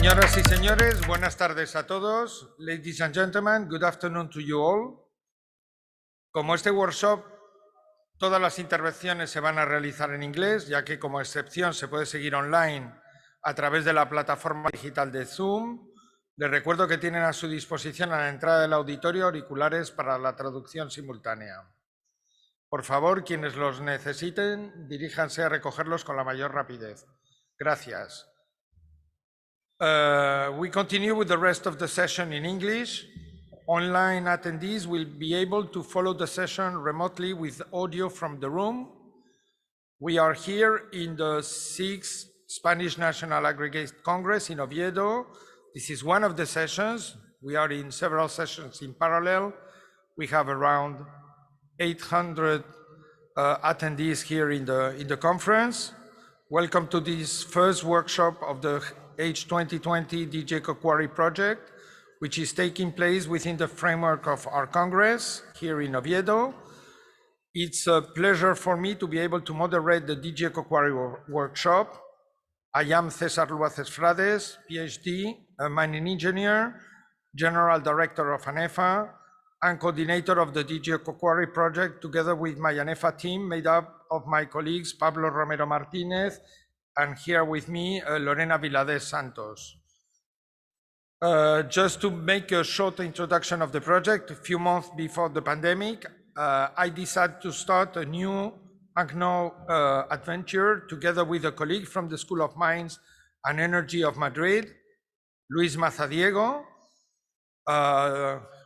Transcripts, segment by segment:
Señoras y señores, buenas tardes a todos. Ladies and gentlemen, good afternoon to you all. Como este workshop, todas las intervenciones se van a realizar en inglés, ya que como excepción se puede seguir online a través de la plataforma digital de Zoom. Les recuerdo que tienen a su disposición a la entrada del auditorio auriculares para la traducción simultánea. Por favor, quienes los necesiten, diríjanse a recogerlos con la mayor rapidez. Gracias. We continue with the rest of the session in English. Online attendees will be able to follow the session remotely with audio from the room. We are here in the 6th Spanish National Aggregate Congress in Oviedo. This is one of the sessions. We are in several sessions in parallel. We have around 800 attendees here in the conference. Welcome to this first workshop of the H2020 DigiEcoQuarry project, which is taking place within the framework of our Congress here in Oviedo. It's a pleasure for me to be able to moderate the DigiEcoQuarry workshop. I am César Luaces, PhD, a mining engineer, General Director of ANEFA, and coordinator of the DigiEcoQuarry project, together with my ANEFA team made up of my colleagues Pablo Romero Martinez, and here with me, Lorena Viladés Santos. Just to make a short introduction of the project, a few months before the pandemic, I decided to start a new ACNO adventure together with a colleague from the School of Mines and Energy of Madrid, Luis Mazadiego.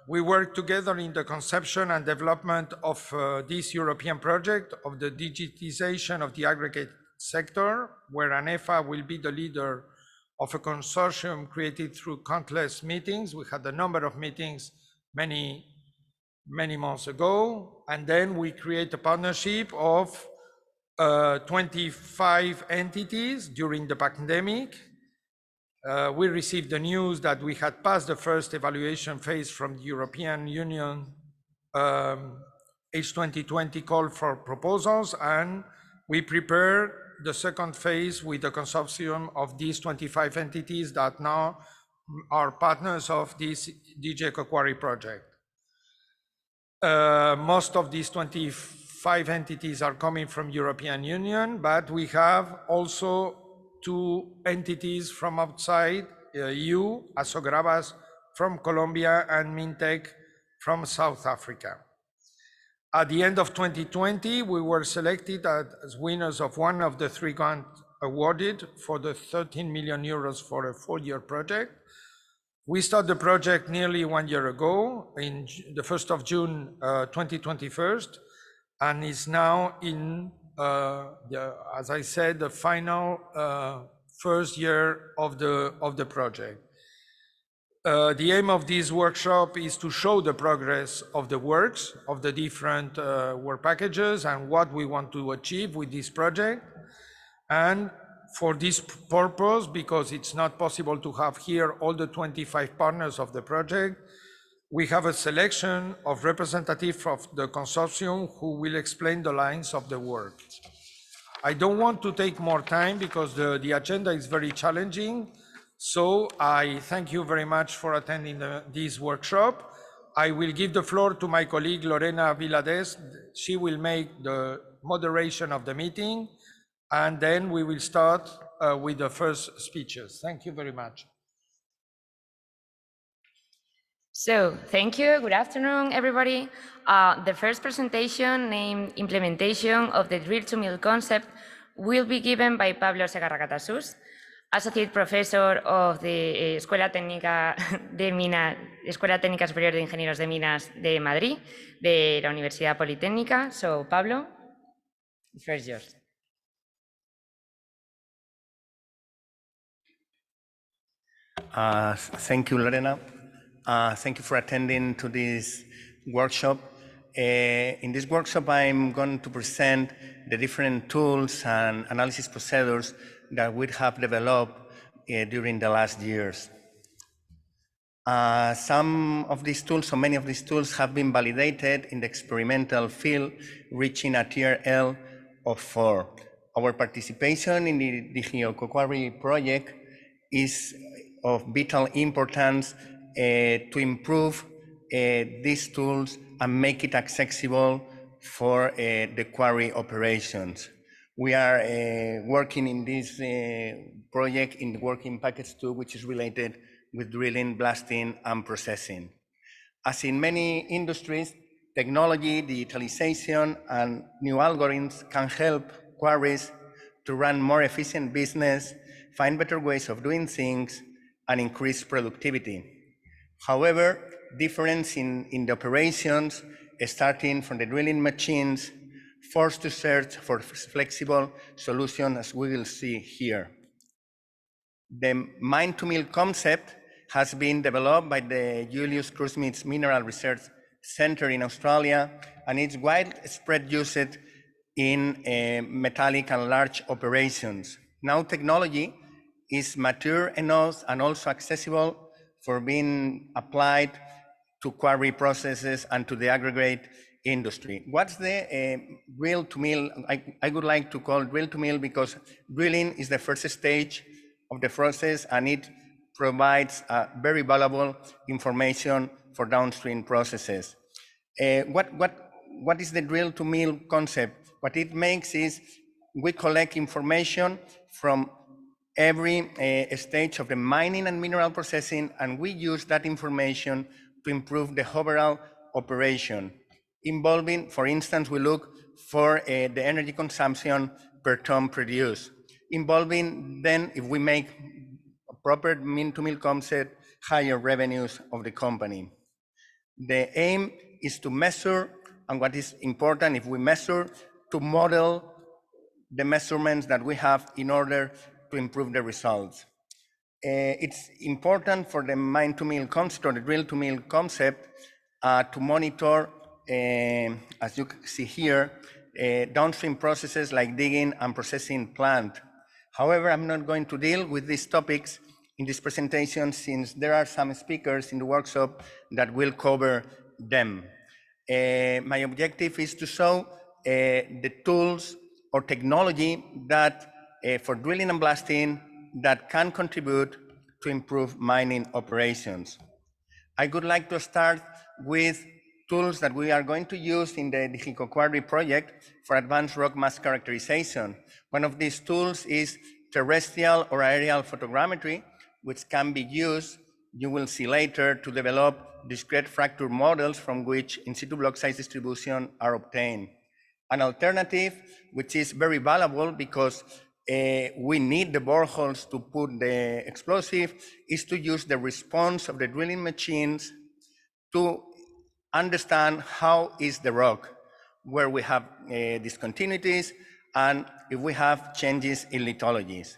We worked together in the conception and development of this European project of the digitization of the aggregate sector, where ANEFA will be the leader of a consortium created through countless meetings. We had a number of meetings many months ago, and then we create a partnership of 25 entities during the pandemic. We received the news that we had passed the first evaluation phase from the European Union H2020 call for proposals, and we prepared the second phase with the consortium of these 25 entities that now are partners of this DigiEcoQuarry project. Most of these 25 entities are coming from European Union, but we have also 2 entities from outside EU, Asogravas from Colombia and Mintec from South Africa. At the end of 2020, we were selected as winners of one of the 3 grants awarded for the 13 million euros for a 4-year project. We started the project nearly 1 year ago, in the 1st of June 2021, and is now in, as I said, the final first year of the project. The aim of this workshop is to show the progress of the works of the different work packages and what we want to achieve with this project. And for this purpose, because it's not possible to have here all the 25 partners of the project, we have a selection of representatives of the consortium who will explain the lines of the work. I don't want to take more time because the agenda is very challenging. So I thank you very much for attending this workshop. I will give the floor to my colleague Lorena Viladés. She will make the moderation of the meeting, and then we will start with the first speeches. Thank you very much. So thank you. Good afternoon, everybody. The first presentation, named Implementation of the Drill to Mill concept, will be given by Pablo Segarra, Associate Professor of the Escuela Técnica Superior de Ingenieros de Minas de Madrid, de la Universidad Politécnica. So, Pablo, the floor is yours. Thank you, Lorena. Thank you for attending to this workshop. In this workshop, I'm going to present the different tools and analysis procedures that we have developed during the last years. Some of these tools, so many of these tools have been validated in the experimental field, reaching a tier L of 4. Our participation in the DigiEcoQuarry project is of vital importance to improve these tools and make it accessible for the quarry operations. We are working in this project in the working package 2, which is related with drilling, blasting, and processing. As in many industries, technology, digitalization, and new algorithms can help quarries to run more efficient business, find better ways of doing things, and increase productivity. However, difference in the operations, starting from the drilling machines, forced to search for flexible solutions, as we will see here. The mine-to-mill concept has been developed by the Julius Cruismith's Mineral Research Center in Australia, and it's widespread used in metallic and large operations. Now technology is mature enough and also accessible for being applied to quarry processes and to the aggregate industry. What's the drill-to-mill? I would like to call drill-to-mill because drilling is the first stage of the process, and it provides very valuable information for downstream processes. What is the drill-to-mill concept? What it makes is we collect information from every stage of the mining and mineral processing, and we use that information to improve the overall operation, involving, for instance, we look for the energy consumption per ton produced, involving then, if we make a proper mill-to-mill concept, higher revenues of the company. The aim is to measure, and what is important, if we measure, to model the measurements that we have in order to improve the results. It's important for the mine-to-mill concept or the drill-to-mill concept to monitor, as you see here, downstream processes like digging and processing plant. However, I'm not going to deal with these topics in this presentation since there are some speakers in the workshop that will cover them. My objective is to show the tools or technology that for drilling and blasting that can contribute to improve mining operations. I would like to start with tools that we are going to use in the DigiEcoQuarry project for advanced rock mass characterization. One of these tools is terrestrial or aerial photogrammetry, which can be used, you will see later, to develop discrete fracture models from which in-situ block size distribution are obtained. An alternative, which is very valuable because we need the boreholes to put the explosive, is to use the response of the drilling machines to understand how is the rock, where we have discontinuities, and if we have changes in lithologies.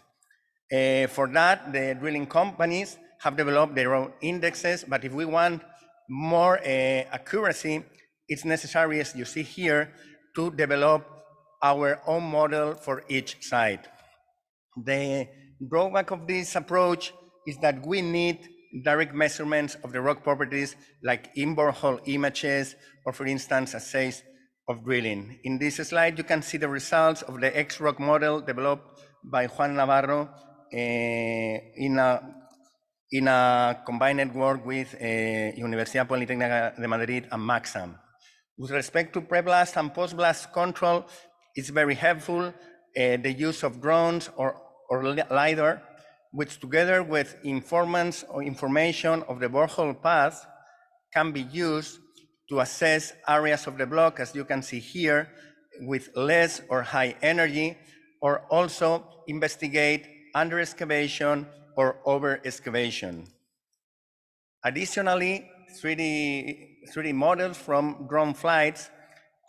For that, the drilling companies have developed their own indexes, but if we want more accuracy, it's necessary, as you see here, to develop our own model for each site. The drawback of this approach is that we need direct measurements of the rock properties like in-borehole images, or for instance, assays of drilling. In this slide, you can see the results of the X-Rock model developed by Juan Navarro in a combined work with Universidad Politécnica de Madrid and Maxam. With respect to pre-blast and post-blast control, it's very helpful, the use of drones or LiDAR, which together with informants or information of the borehole path can be used to assess areas of the block, as you can see here, with less or high energy, or also investigate under excavation or over excavation. Additionally, 3D models from drone flights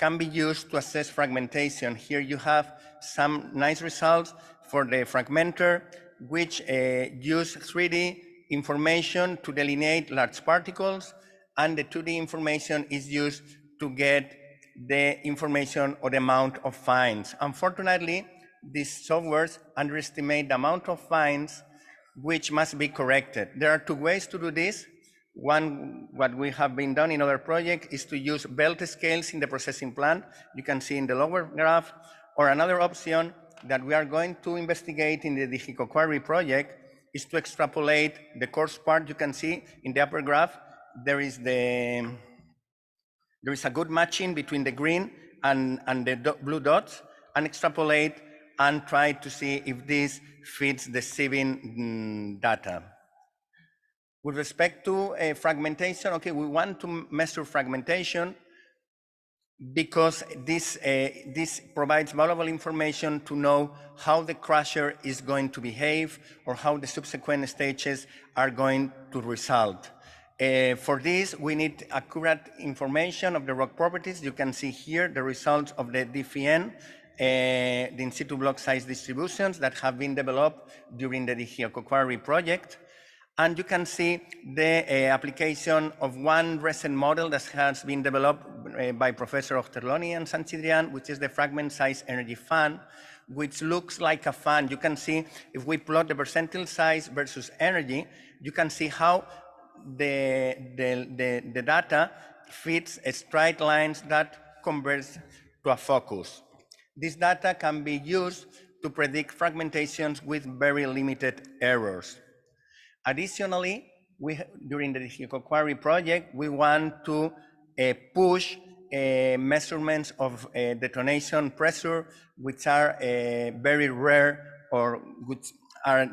can be used to assess fragmentation. Here you have some nice results for the fragmenter, which use 3D information to delineate large particles, and the 2D information is used to get the information or the amount of fines. Unfortunately, these softwares underestimate the amount of fines which must be corrected. There are two ways to do this. One, what we have been done in other projects, is to use belt scales in the processing plant. You can see in the lower graph, or another option that we are going to investigate in the DigiEcoQuarry project is to extrapolate the coarse part. You can see in the upper graph, there is a good matching between the green and the blue dots, and extrapolate and try to see if this fits the sieving data. With respect to fragmentation, okay, we want to measure fragmentation because this provides valuable information to know how the crusher is going to behave or how the subsequent stages are going to result. For this, we need accurate information of the rock properties. You can see here the results of the DFN, the in situ block size distributions that have been developed during the DigiEcoQuarry project. And you can see the application of one recent model that has been developed by Professor Ochterlony and Sanchidrian, which is the fragment size energy fan, which looks like a fan. You can see if we plot the percentile size versus energy, you can see how the data fits straight lines that converge to a focus. This data can be used to predict fragmentations with very limited errors. Additionally, during the DigiEcoQuarry project, we want to push measurements of detonation pressure, which are very rare or which are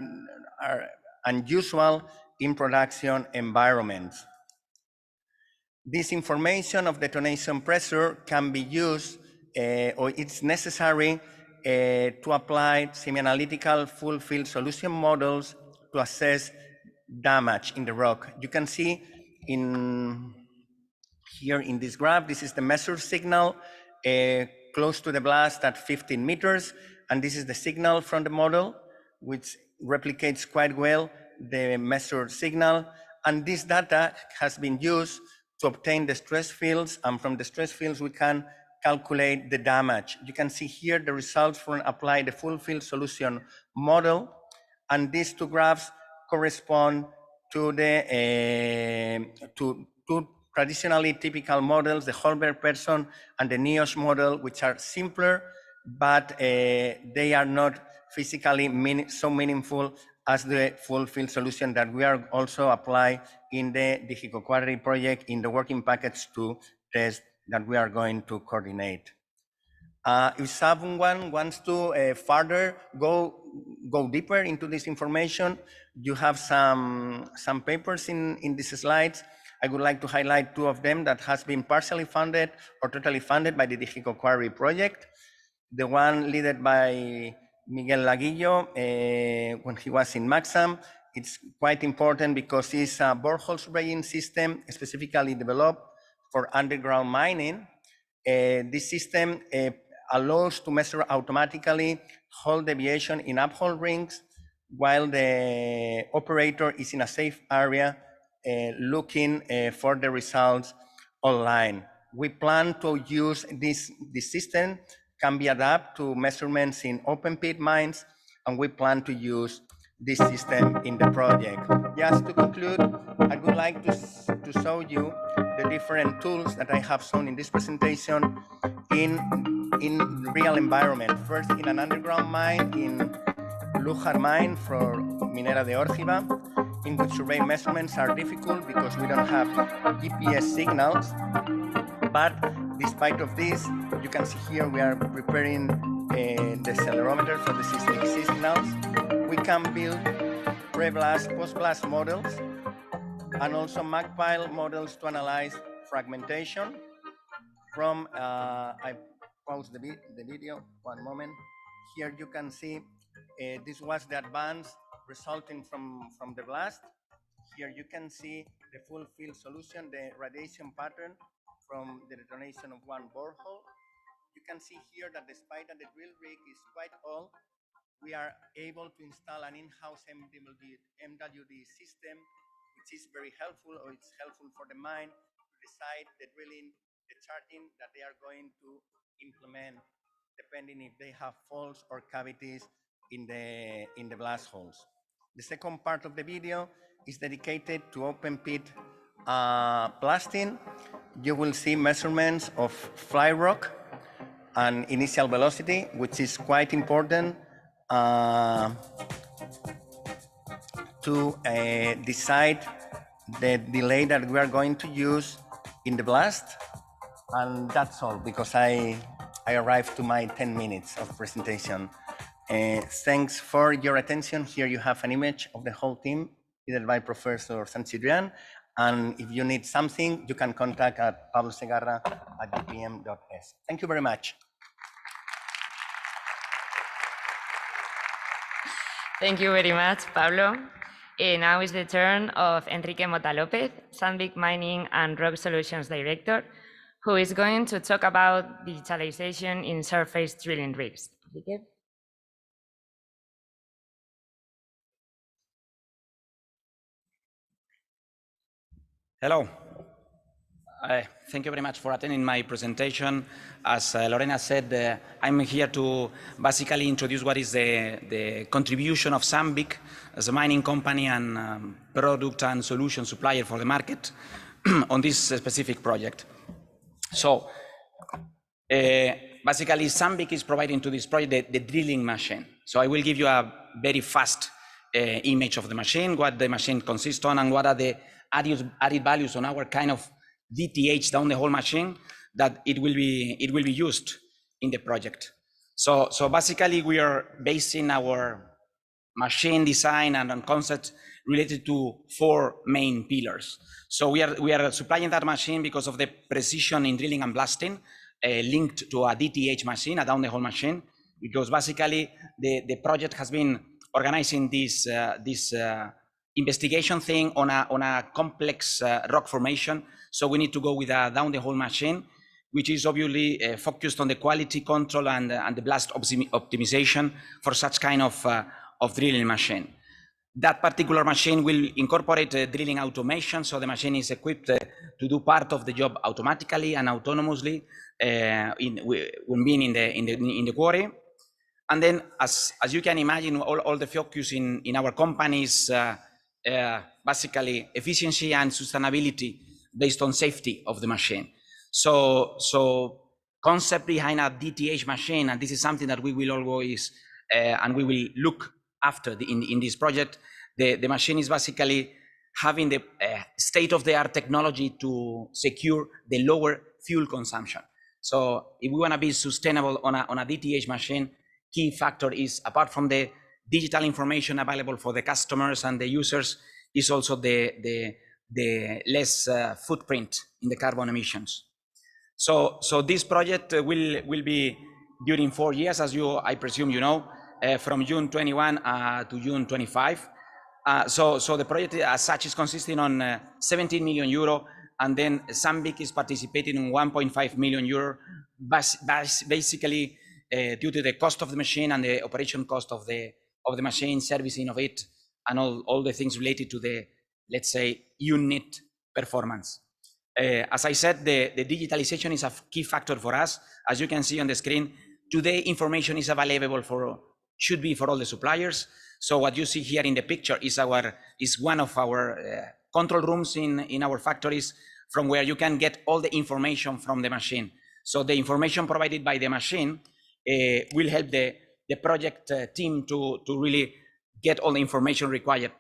unusual in production environments. This information of detonation pressure can be used, or it's necessary to apply semi-analytical full field solution models to assess damage in the rock. You can see here in this graph, this is the measured signal close to the blast at 15 meters. And this is the signal from the model, which replicates quite well the measured signal. And this data has been used to obtain the stress fields. And from the stress fields, we can calculate the damage. You can see here the results from apply the full field solution model. And these two graphs correspond to the two traditionally typical models, the Holberg-Persson and the NIOSH model, which are simpler, but they are not physically so meaningful as the full field solution that we are also applying in the DigiEcoQuarry project in the working package 2 test that we are going to coordinate. If someone wants to further go deeper into this information, you have some papers in these slides. I would like to highlight two of them that has been partially funded or totally funded by the DigiEcoQuarry project. The one led by Miguel Laguillo when he was in Maxam. It's quite important because it's a borehole surveying system specifically developed for underground mining. This system allows to measure automatically hole deviation in uphole rings while the operator is in a safe area looking for the results online. We plan to use this system, can be adapted to measurements in open pit mines, and we plan to use this system in the project. Just to conclude, I would like to show you the different tools that I have shown in this presentation in real environment. First, in an underground mine, in Lujar mine for Minera de Órgiva, in which survey measurements are difficult because we don't have GPS signals. But despite of this, you can see here we are preparing the accelerometer for the seismic signals. We can build pre-blast, post-blast models, and also MagPile models to analyze fragmentation. From, I pause the video, one moment. Here you can see this was the advance resulting from the blast. Here you can see the full field solution, the radiation pattern from the detonation of one borehole. You can see here that despite that the drill rig is quite old, we are able to install an in-house MWD system, which is very helpful, or it's helpful for the mine to decide the drilling, the charging that they are going to implement, depending if they have faults or cavities in the blast holes. The second part of the video is dedicated to open pit blasting. You will see measurements of fly rock and initial velocity, which is quite important to decide the delay that we are going to use in the blast. And that's all, because I arrived to my 10 minutes of presentation. Thanks for your attention. Here you have an image of the whole team, either by Professor Sanchidrian. And if you need something, you can contact at Pablo Segarra at upm.es. Thank you very much. Thank you very much, Pablo. Now is the turn of Enrique Mota López, Sandvik Mining and Rock Solutions Director, who is going to talk about digitalization in surface drilling rigs. Enrique? Hello. Thank you very much for attending my presentation. As Lorena said, I'm here to basically introduce what is the contribution of Sandvik as a mining company and product and solution supplier for the market on this specific project. So basically Sandvik is providing to this project the drilling machine. So I will give you a very fast image of the machine, what the machine consists on, and what are the added values on our kind of DTH down the whole machine that it will be used in the project. So basically we are basing our machine design and on concepts related to 4 main pillars. So we are supplying that machine because of the precision in drilling and blasting linked to a DTH machine, a down the whole machine, because basically the project has been organizing this investigation thing on a complex rock formation. So we need to go with a down the whole machine, which is obviously focused on the quality control and the blast optimization for such kind of drilling machine. That particular machine will incorporate drilling automation, so the machine is equipped to do part of the job automatically and autonomously when being in the quarry. And then, as you can imagine, all the focus in our company is basically efficiency and sustainability based on safety of the machine. So concept behind a DTH machine, and this is something that we will always and we will look after in this project. The machine is basically having the state-of-the-art technology to secure the lower fuel consumption. So if we want to be sustainable on a DTH machine, key factor is, apart from the digital information available for the customers and the users, is also the less footprint in the carbon emissions. So this project will be during 4 years, as I presume you know, from June 21 to June 25. So the project as such is consisting on 17 million euro, and then Sandvik is participating in 1.5 million euro, basically due to the cost of the machine and the operation cost of the machine, servicing of it, and all the things related to the, let's say, unit performance. As I said, the digitalization is a key factor for us. As you can see on the screen, today information is available should be for all the suppliers. So what you see here in the picture is one of our control rooms in our factories, from where you can get all the information from the machine. So the information provided by the machine will help the project team to really get all the information required.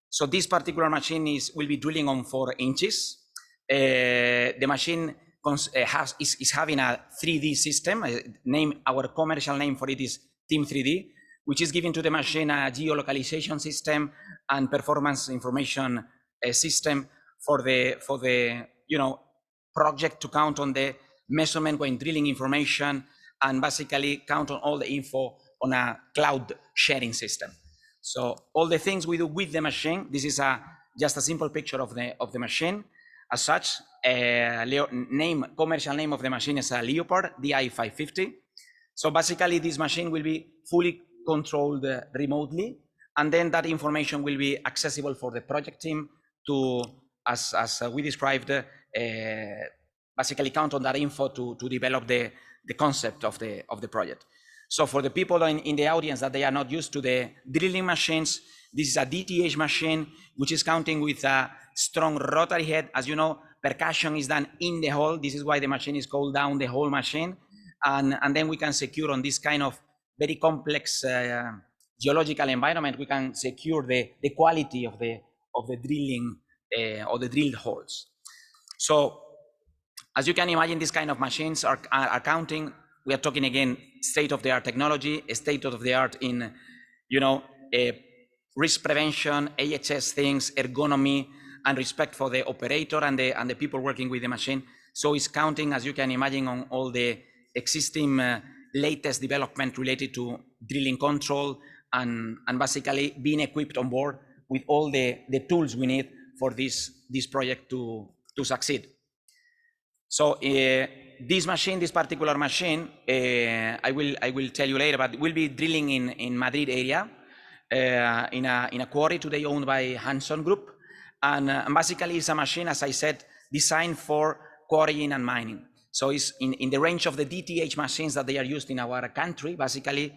So this particular machine will be drilling on 4 inches. The machine is having a 3D system. Our commercial name for it is Team 3D, which is giving to the machine a geolocalization system and performance information system for the project to count on the measurement when drilling information, and basically count on all the info on a cloud sharing system. So all the things we do with the machine, this is just a simple picture of the machine. As such, commercial name of the machine is a Leopard DI550. So basically this machine will be fully controlled remotely, and then that information will be accessible for the project team to, as we described, basically count on that info to develop the concept of the project. So for the people in the audience that they are not used to the drilling machines, this is a DTH machine, which is counting with a strong rotary head. As you know, percussion is done in the hole. This is why the machine is called down the whole machine. And then we can secure on this kind of very complex geological environment, we can secure the quality of the drilling or the drilled holes. So as you can imagine, these kind of machines are counting. We are talking again state-of-the-art technology, state-of-the-art in, risk prevention, AHS things, ergonomy, and respect for the operator and the people working with the machine. So it's counting, as you can imagine, on all the existing latest development related to drilling control and basically being equipped on board with all the tools we need for this project to succeed. So this particular machine, I will tell you later, but we'll be drilling in Madrid area in a quarry today owned by Hanson Group, and basically it's a machine, as I said, designed for quarrying and mining. So it's in the range of the DTH machines that they are used in our country. Basically,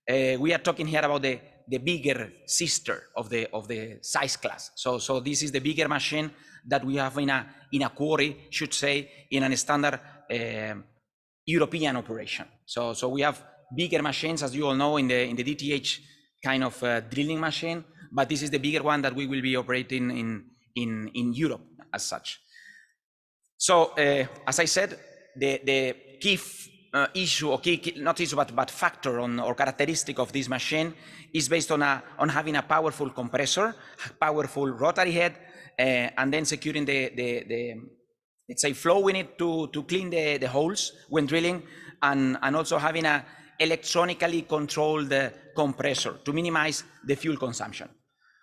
we are talking here about the bigger sister of the size class. So this is the bigger machine that we have in a quarry, should say, in a standard European operation. So we have bigger machines, as you all know, in the DTH kind of drilling machine, but this is the bigger one that we will be operating in Europe as such. So as I said, the key issue, or not issue, but factor or characteristic of this machine is based on having a powerful compressor, powerful rotary head, and then securing the let's say flow we need to clean the holes when drilling, and also having a electronically controlled compressor to minimize the fuel consumption.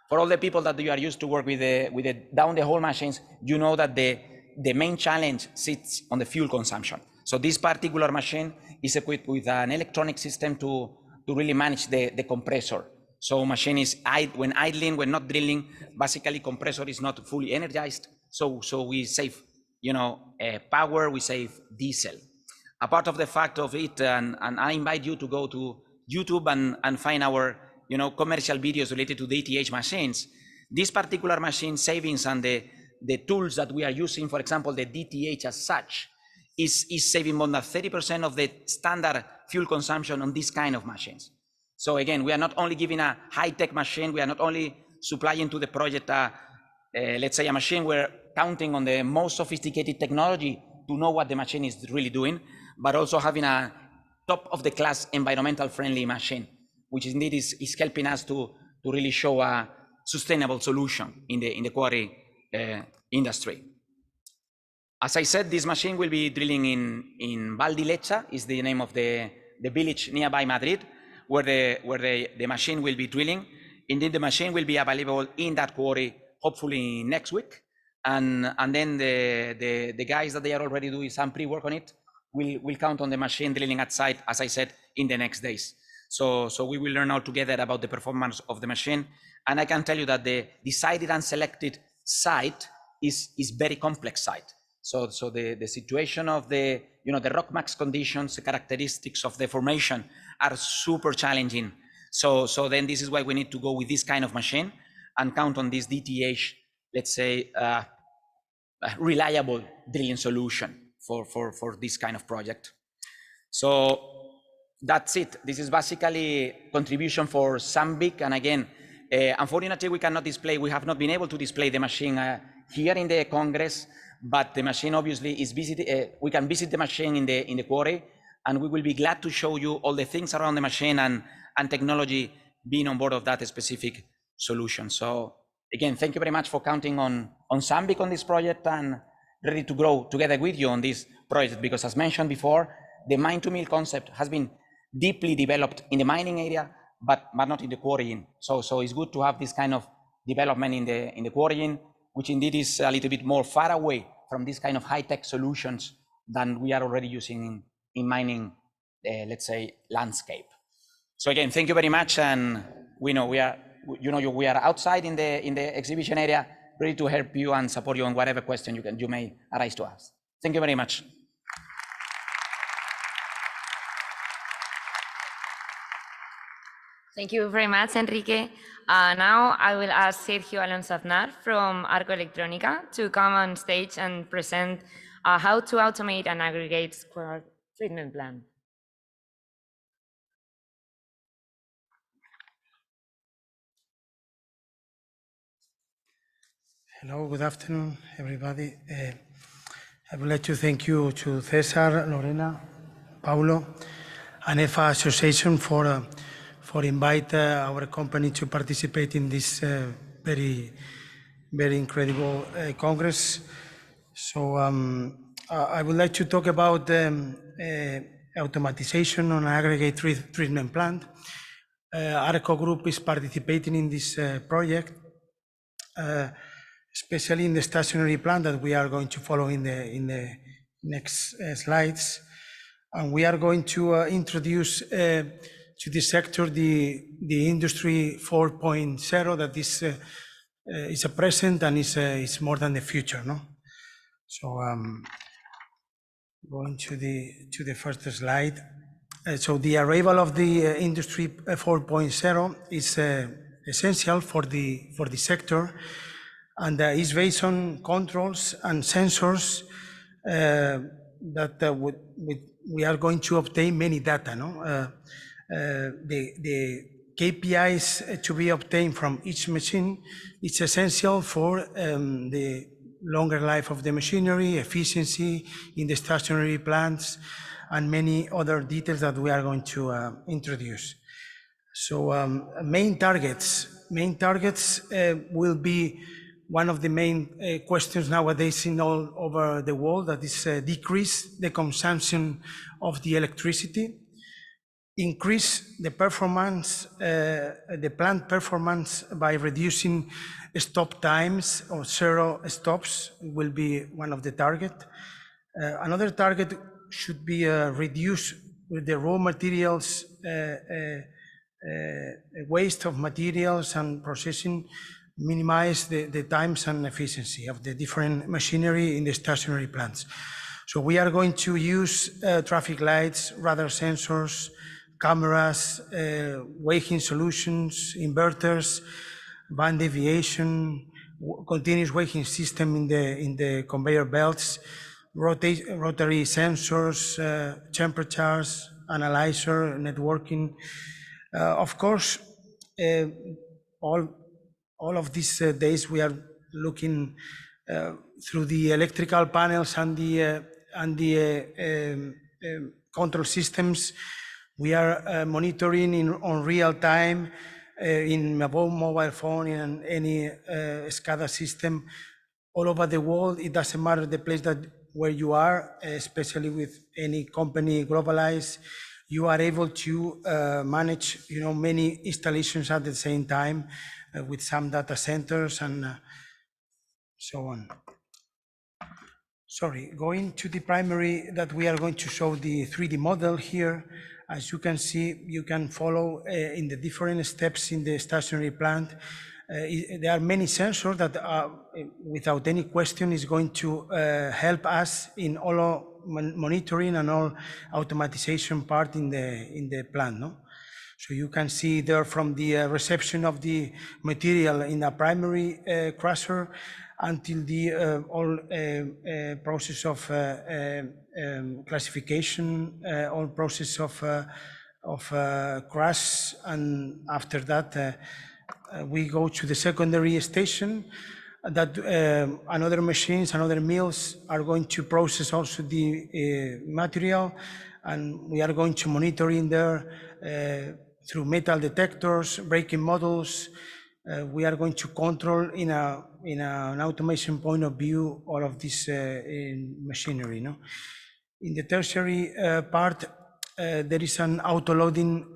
For all the people that you are used to work with the down the hole machines, you know that the main challenge sits on the fuel consumption. So this particular machine is equipped with an electronic system to really manage the compressor. So machine is when idling, when not drilling, basically compressor is not fully energized. So we save, power, we save diesel. Apart of the fact of it, and I invite you to go to YouTube and find our commercial videos related to the DTH machines. This particular machine savings and the tools that we are using, for example, the DTH as such, is saving more than 30% of the standard fuel consumption on this kind of machines. So again, we are not only giving a high-tech machine, we are not only supplying to the project, let's say a machine, we're counting on the most sophisticated technology to know what the machine is really doing, but also having a top-of-the-class environmental-friendly machine, which indeed is helping us to really show a sustainable solution in the quarry industry. As I said, this machine will be drilling in Valdilecha, is the name of the village nearby Madrid, where the machine will be drilling. Indeed, the machine will be available in that quarry, hopefully next week. And then the guys that they are already doing some pre-work on it will count on the machine drilling at site, as I said, in the next days. So we will learn all together about the performance of the machine. And I can tell you that the decided and selected site is very complex site. So the situation of the rock max conditions, the characteristics of the formation are super challenging. So then this is why we need to go with this kind of machine and count on this DTH, let's say, reliable drilling solution for this kind of project. So that's it. This is basically contribution for Sandvik. And again, unfortunately, we cannot display, we have not been able to display the machine here in the Congress, but the machine obviously is visited. We can visit the machine in the quarry, and we will be glad to show you all the things around the machine and technology being on board of that specific solution. So again, thank you very much for counting on Sandvik on this project, and ready to grow together with you on this project, because as mentioned before, the mine to mill concept has been deeply developed in the mining area, but not in the quarrying. So it's good to have this kind of development in the quarrying, which indeed is a little bit more far away from this kind of high-tech solutions than we are already using in mining, let's say, landscape. So again, thank you very much, and we know we are outside in the exhibition area, ready to help you and support you on whatever question you may arise to us. Thank you very much. Thank you very much, Enrique. Now I will ask Sergio Alonso from ARCO Electrónica to come on stage and present how to automate an aggregates treatment plant. Hello, good afternoon, everybody. I would like to thank you to César, Lorena, Paulo, ANEFA Association for invite our company to participate in this very incredible Congress. So I would like to talk about automatization on aggregate treatment plant. ARCO group is participating in this project, especially in the stationary plant that we are going to follow in the next slides. And we are going to introduce to this sector the industry 4.0 that is a present and is more than the future, no? So going to the first slide. So the arrival of the industry 4.0 is essential for the sector, and is based on controls and sensors that we are going to obtain many data. No? The KPIs to be obtained from each machine is essential for the longer life of the machinery, efficiency in the stationary plants, and many other details that we are going to introduce. So main targets will be one of the main questions nowadays in all over the world, that is decrease the consumption of the electricity, increase the performance, the plant performance by reducing stop times, or 0 stops will be one of the target. Another target should be reduce with the raw materials, waste of materials and processing, minimize the times and efficiency of the different machinery in the stationary plants. So we are going to use traffic lights, radar sensors, cameras, weighing solutions, inverters, band deviation, continuous weighing system in the conveyor belts, rotary sensors, temperatures, analyzer, networking. Of course, all of these days we are looking through the electrical panels and the control systems. We are monitoring on real time in a mobile phone, in any SCADA system all over the world. It doesn't matter the place where you are, especially with any company globalized. You are able to manage, many installations at the same time with some data centers and so on. Sorry, going to the primary that we are going to show the 3D model here. As you can see, you can follow in the different steps in the stationary plant. There are many sensors that without any question is going to help us in all monitoring and all automatization part in the plant. No? So you can see there from the reception of the material in a primary crusher until the all process of classification, all process of crush, and after that we go to the secondary station that another machines and other mills are going to process also the material, and we are going to monitor in there through metal detectors, braking models. We are going to control in an automation point of view all of this machinery. No? In the tertiary part, there is an auto-loading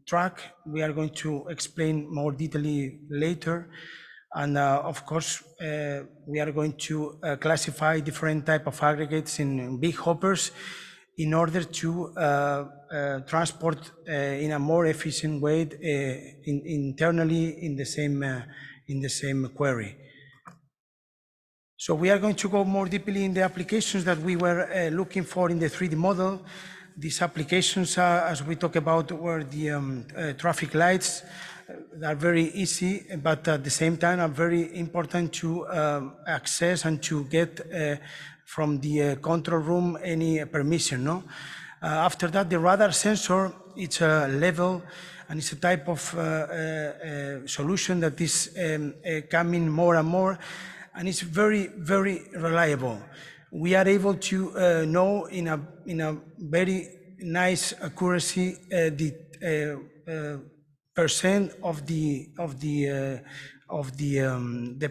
track. We are going to explain more detailedly later. And of course, we are going to classify different type of aggregates in big hoppers in order to transport in a more efficient way internally in the same quarry. So we are going to go more deeply in the applications that we were looking for in the 3D model. These applications, as we talk about, were the traffic lights. They are very easy, but at the same time are very important to access and to get from the control room any permission. No? After that, the radar sensor, it's a level and it's a type of solution that is coming more and more, and it's very, very reliable. We are able to know in a very nice accuracy the percent of the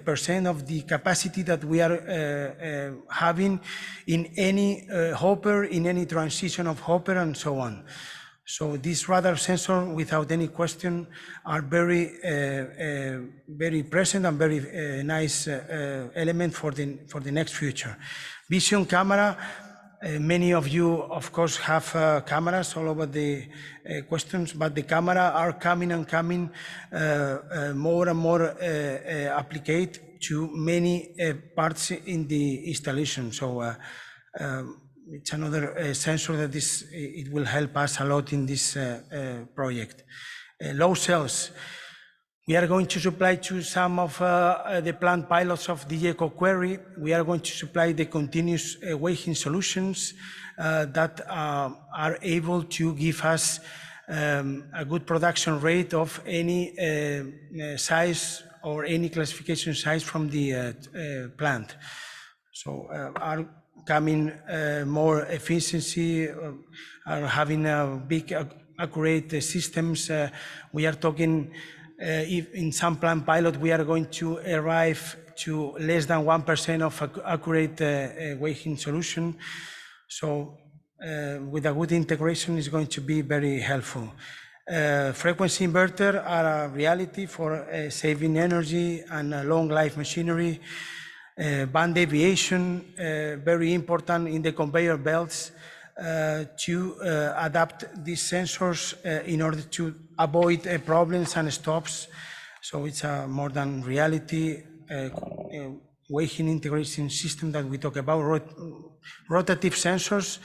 percent of the capacity that we are having in any hopper, in any transition of hopper, and so on. So these radar sensors, without any question, are very, very present and very nice element for the next future. Vision camera. Many of you, of course, have cameras all over the questions, but the camera are coming and coming more and more applicate to many parts in the installation. So it's another sensor that it will help us a lot in this project. Low cells. We are going to supply to some of the plant pilots of the EcoQuarry. We are going to supply the continuous weighing solutions that are able to give us a good production rate of any size or any classification size from the plant. So are coming more efficiency, are having a big accurate systems. We are talking if in some plant pilot, we are going to arrive to less than 1% of accurate weighing solution. So with a good integration is going to be very helpful. Frequency inverter are a reality for saving energy and long life machinery. Band deviation, very important in the conveyor belts to adapt these sensors in order to avoid problems and stops. So it's a more than reality weighing integration system that we talk about. Rotative sensors,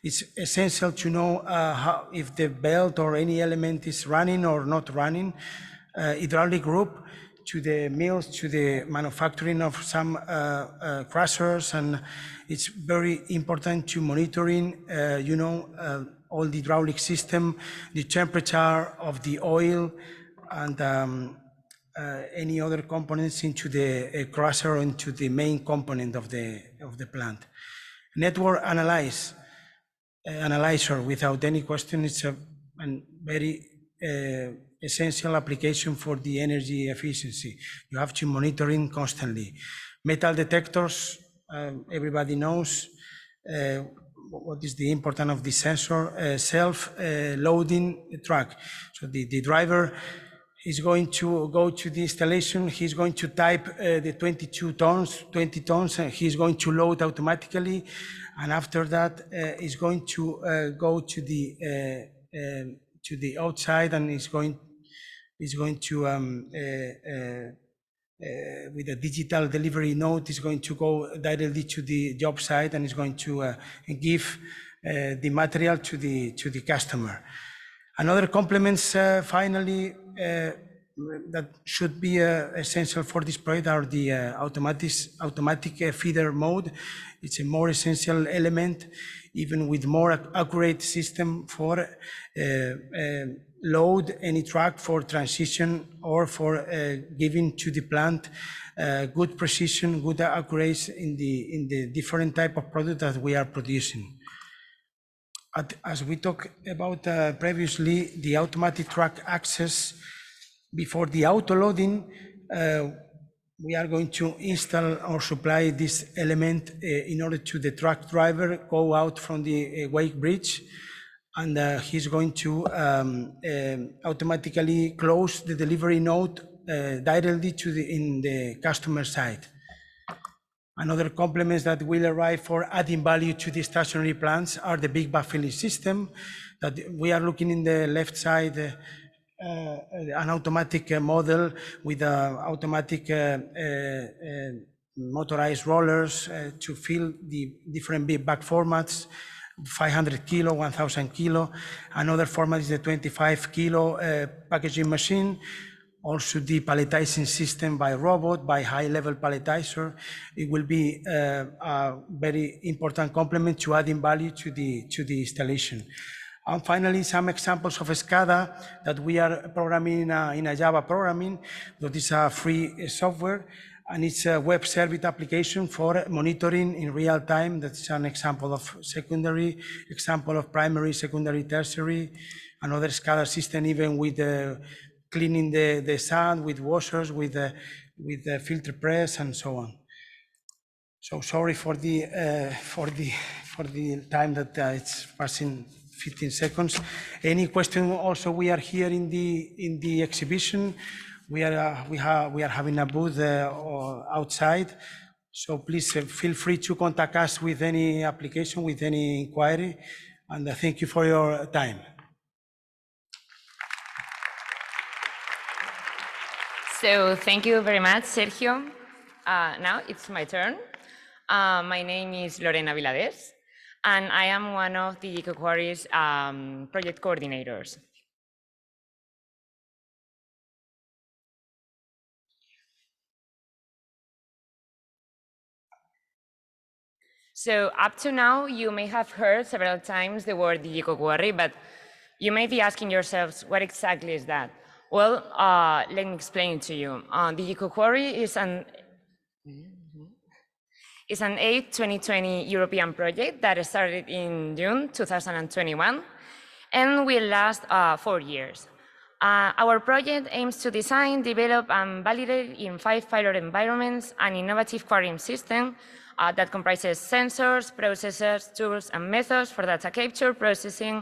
it's essential to know if the belt or any element is running or not running. Hydraulic group to the mills, to the manufacturing of some crushers, and it's very important to monitoring, all the hydraulic system, the temperature of the oil, and any other components into the crusher or into the main component of the plant. Network analyzer, without any question, it's a very essential application for the energy efficiency. You have to monitoring constantly. Metal detectors, everybody knows what is the importance of the sensor. Self-loading truck. So the driver is going to go to the installation. He's going to type the 20 tons, and he's going to load automatically. And after that, he's going to go to the outside, and he's going to with a digital delivery node, is going to go directly to the job site, and is going to give the material to the customer. Another complements finally that should be essential for this project are the automatic feeder mode. It's a more essential element, even with more accurate system for load any truck for transition or for giving to the plant good precision, good accuracy in the different type of product that we are producing. As we talked about previously, the automatic truck access before the auto loading, we are going to install or supply this element in order to the truck driver go out from the weight bridge, and he's going to automatically close the delivery node directly to in the customer side. Another complements that will arrive for adding value to the stationary plants are the big backfilling system that we are looking in the left side. An automatic model with automatic motorized rollers to fill the different big bag formats, 500 kilo, 1000 kilo. Another format is the 25 kilo packaging machine also the palletizing system by robot, by high-level palletizer. It will be a very important complement to adding value to the installation. And finally, some examples of SCADA that we are programming in a Java programming. That is a free software, and it's a web service application for monitoring in real time. That's an example of secondary, example of primary, secondary, tertiary. Another SCADA system, even with cleaning the sand, with washers, with the filter press, and so on. So sorry for the time that it's passing 15 seconds. Any question? Also, we are here in the exhibition. We are having a booth outside. So please feel free to contact us with any application, with any inquiry. And thank you for your time. So thank you very much, Sergio. Now it's my turn. My name is Lorena Viladés, and I am one of the EcoQuarry's project coordinators. So up to now, you may have heard several times the word DigiEcoQuarry, but you may be asking yourselves, what exactly is that? Well, let me explain it to you. DigiEcoQuarry is an 2020 European project that started in June 2021 and will last 4 years. Our project aims to design, develop, and validate in 5 pilot environments an innovative quarrying system that comprises sensors, processors, tools, and methods for data capture, processing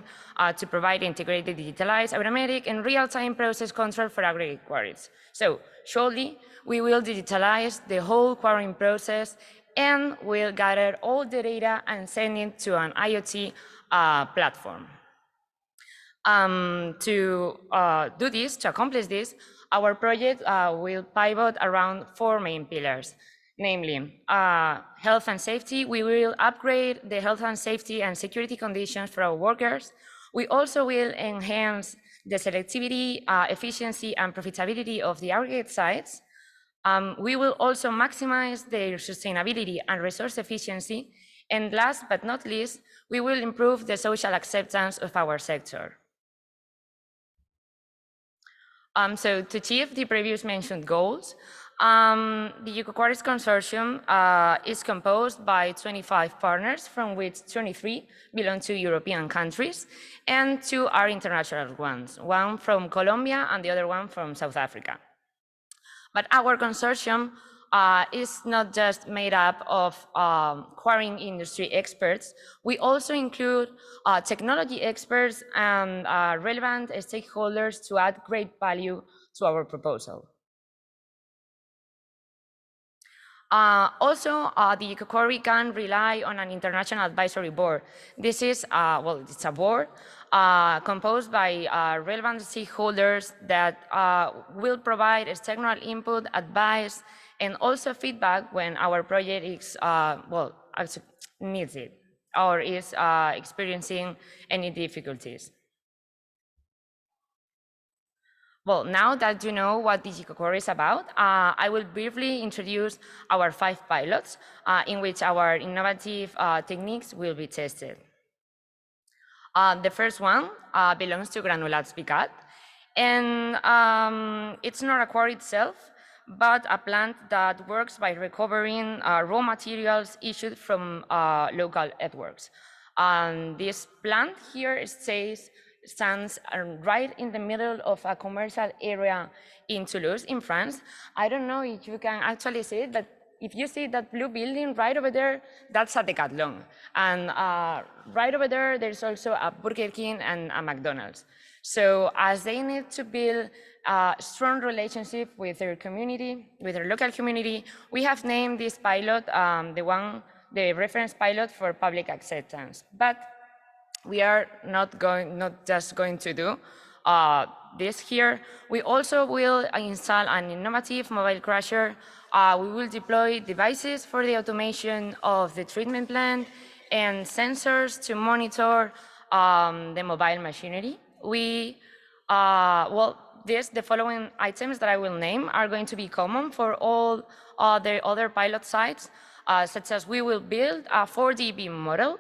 to provide integrated, digitalized, automatic, and real-time process control for aggregate quarries. So shortly, we will digitalize the whole quarrying process and will gather all the data and send it to an IoT platform. To do this, to accomplish this, our project will pivot around 4 main pillars, namely health and safety. We will upgrade the health and safety and security conditions for our workers. We also will enhance the selectivity, efficiency, and profitability of the aggregate sites. We will also maximize their sustainability and resource efficiency. And last but not least, we will improve the social acceptance of our sector. So to achieve the previously mentioned goals, the EcoQuarry consortium is composed by 25 partners, from which 23 belong to European countries, and 2 are international ones, one from Colombia and the other one from South Africa. But our consortium is not just made up of quarrying industry experts. We also include technology experts and relevant stakeholders to add great value to our proposal. Also, the EcoQuarry can rely on an international advisory board. This is, well, it's a board composed by relevant stakeholders that will provide external input, advice, and also feedback when our project is, well, needs it or is experiencing any difficulties. Well, now that you know what DigiEcoQuarry is about, I will briefly introduce our 5 pilots in which our innovative techniques will be tested. The first one belongs to Granola Spikat, and it's not a quarry itself, but a plant that works by recovering raw materials issued from local earthworks. This plant here stands right in the middle of a commercial area in Toulouse, in France. I don't know if you can actually see it, but if you see that blue building right over there, that's a Decathlon. And right over there, there's also a Burger King and a McDonald's. So as they need to build a strong relationship with their community, with their local community, we have named this pilot the reference pilot for public acceptance. But we are not just going to do this here. We also will install an innovative mobile crusher. We will deploy devices for the automation of the treatment plant and sensors to monitor the mobile machinery. Well, the following items that I will name are going to be common for all the other pilot sites, such as we will build a 4D BIM model,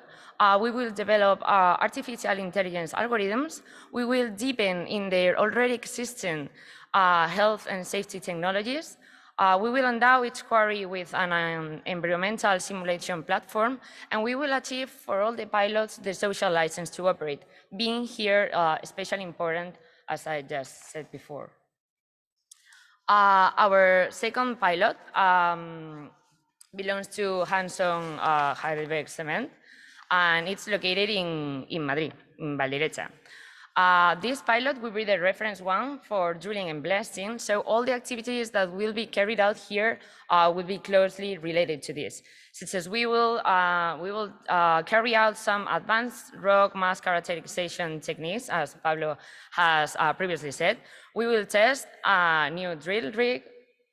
we will develop artificial intelligence algorithms, we will deepen in their already existing health and safety technologies, we will endow each quarry with an environmental simulation platform, and we will achieve for all the pilots the social license to operate, being here especially important, as I just said before. Our second pilot belongs to hands-on Hyderabad Cement, and it's located in Madrid, in Valderecha. This pilot will be the reference one for drilling and blasting, so all the activities that will be carried out here will be closely related to this, such as we will carry out some advanced rock mass characterization techniques, as Pablo has previously said. We will test a new drill rig,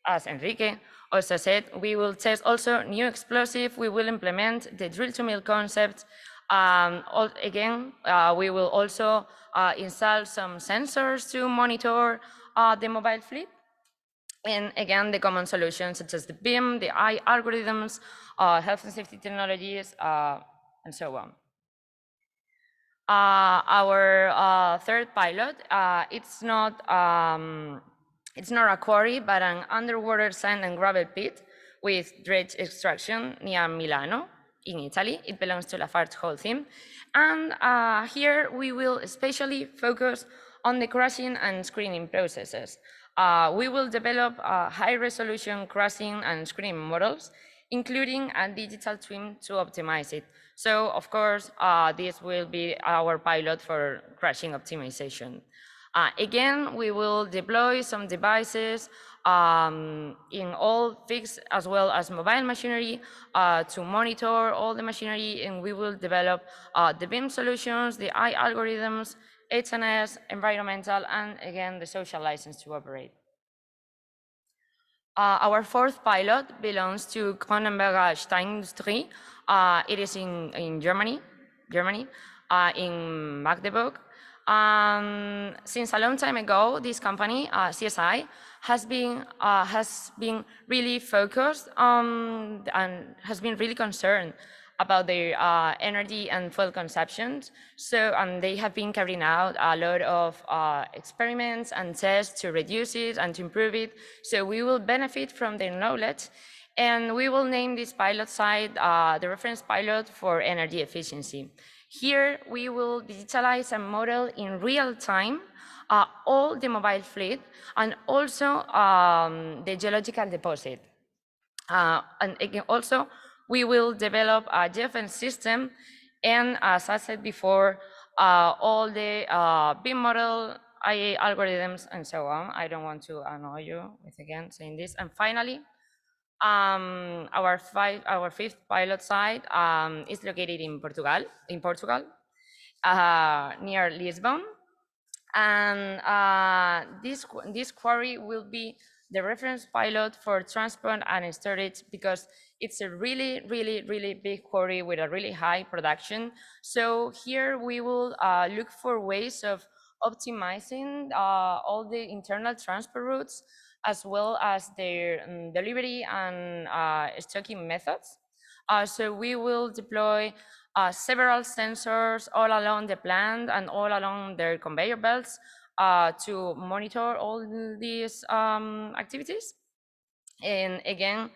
as Enrique also said. We will test also new explosive. We will implement the drill to mill concept. Again, we will also install some sensors to monitor the mobile fleet. And again, the common solutions such as the BIM, the AI algorithms, health and safety technologies, and so on. Our third pilot, it's not a quarry, but an underwater sand and gravel pit with dredge extraction near Milano in Italy. It belongs to Lafarge Holcim. And here we will especially focus on the crushing and screening processes. We will develop high-resolution crushing and screening models, including a digital twin to optimize it. So, of course, this will be our pilot for crushing optimization. Again, we will deploy some devices in all fixed as well as mobile machinery to monitor all the machinery, and we will develop the BIM solutions, the AI algorithms, HNS, environmental, and again, the social license to operate. Our fourth pilot belongs to Cronenberg Steinstree. It is in Germany, in Magdeburg. Since a long time ago, this company, CSI, has been really focused on and has been really concerned about their energy and fuel consumptions. And they have been carrying out a lot of experiments and tests to reduce it and to improve it. So we will benefit from their knowledge, and we will name this pilot site the reference pilot for energy efficiency. Here we will digitalize and model in real time all the mobile fleet and also the geological deposit. And again, also, we will develop a geofence system, and as I said before, all the BIM model, IA algorithms, and so on. I don't want to annoy you with again saying this. And finally, our fifth pilot site is located in Portugal, near Lisbon. And this quarry will be the reference pilot for transport and storage, because it's a really big quarry with a really high production. So here we will look for ways of optimizing all the internal transport routes, as well as their delivery and stocking methods. So we will deploy several sensors all along the plant and all along their conveyor belts to monitor all these activities. And again,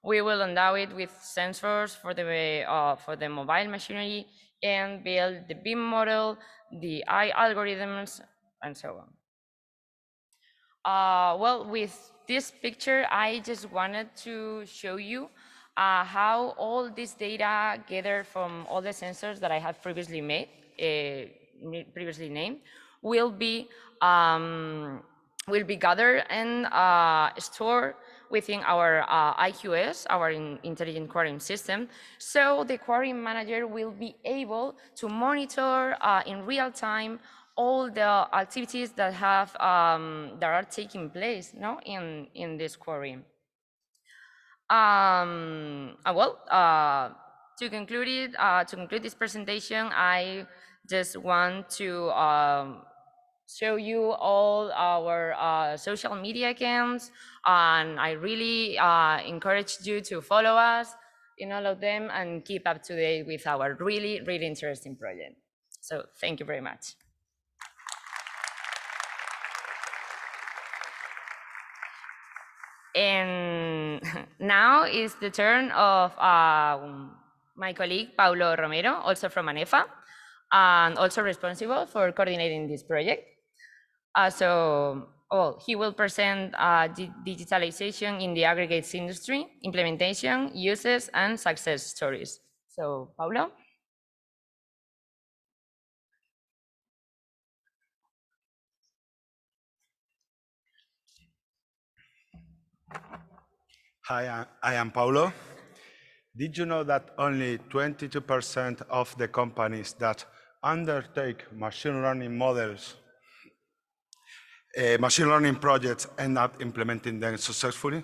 we will endow it with sensors for the mobile machinery and build the BIM model, the AI algorithms, and so on. Well, with this picture, I just wanted to show you how all this data gathered from all the sensors that I have previously named will be gathered and stored within our IQS, our intelligent quarrying system. So the quarrying manager will be able to monitor in real time all the activities that are taking place, in this quarry. To conclude this presentation, I just want to show you all our social media accounts, and I really encourage you to follow us in all of them and keep up to date with our really, really interesting project. So thank you very much. And now is the turn of my colleague, Paulo Romero, also from ANEFA, and also responsible for coordinating this project. He will present digitalization in the aggregates industry, implementation, uses, and success stories. So, Paulo? Hi, I am Paulo. Did you know that only 22% of the companies that undertake machine learning models, machine learning projects end up implementing them successfully?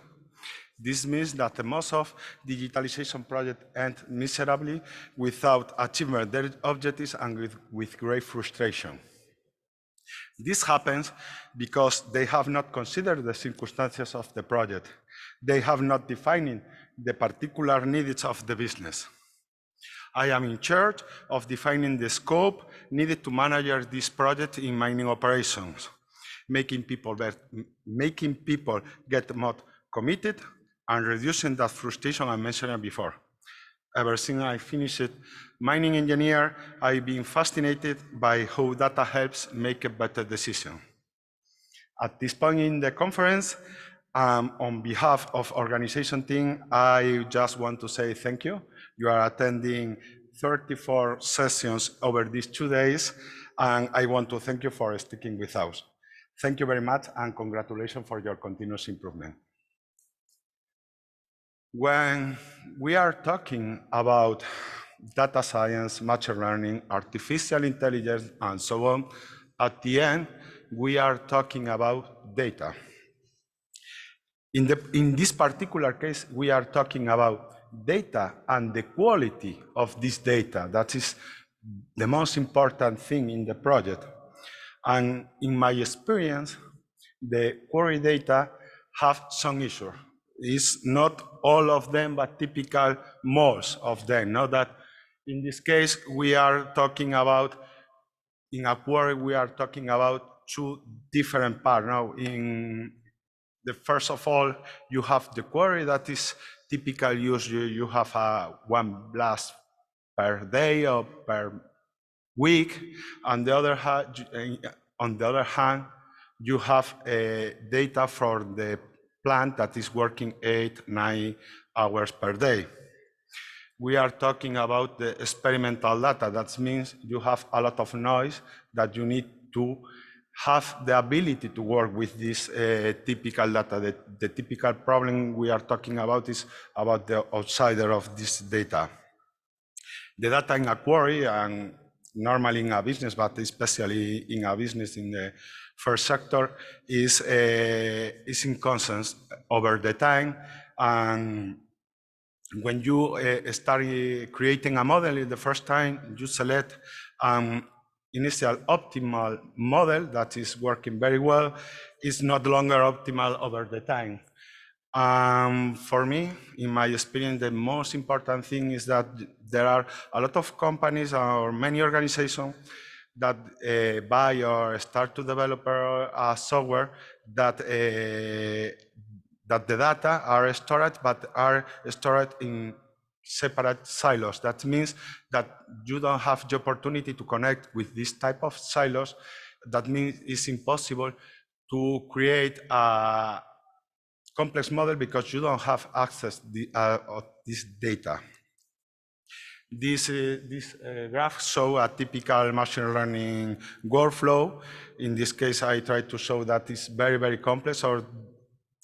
This means that most of digitalization projects end miserably without achieving their objectives and with great frustration. This happens because they have not considered the circumstances of the project. They have not defined the particular needs of the business. I am in charge of defining the scope needed to manage this project in mining operations, making people get more committed and reducing that frustration I mentioned before. Ever since I finished mining engineer, I've been fascinated by how data helps make a better decision. At this point in the conference, on behalf of organization team, I just want to say thank you. You are attending 34 sessions over these 2 days, and I want to thank you for sticking with us. Thank you very much, and congratulations for your continuous improvement. When we are talking about data science, machine learning, artificial intelligence, and so on, at the end, we are talking about data. In this particular case, we are talking about data and the quality of this data. That is the most important thing in the project. And in my experience, the quarry data have some issues. It's not all of them, but typical most of them. Now that in this case, we are talking about, in a quarry, we are talking about 2 different parts. Now, in the first of all, you have the quarry that is typical use. You have 1 blast per day or per week. On the other hand, you have data for the plant that is working 8-9 hours per day. We are talking about the experimental data. That means you have a lot of noise that you need to have the ability to work with this typical data. The typical problem we are talking about is about the outsider of this data. The data in a quarry, and normally in a business, but especially in a business in the first sector, is inconsistent over the time. And when you start creating a model in the first time, you select initial optimal model that is working very well. Is not longer optimal over the time. For me, in my experience, the most important thing is that there are a lot of companies or many organizations that buy or start to develop a software that the data are stored, but are stored in separate silos. That means that you don't have the opportunity to connect with this type of silos. That means it's impossible to create a complex model because you don't have access to this data. This graph shows a typical machine learning workflow. In this case, I try to show that it's very, very complex, or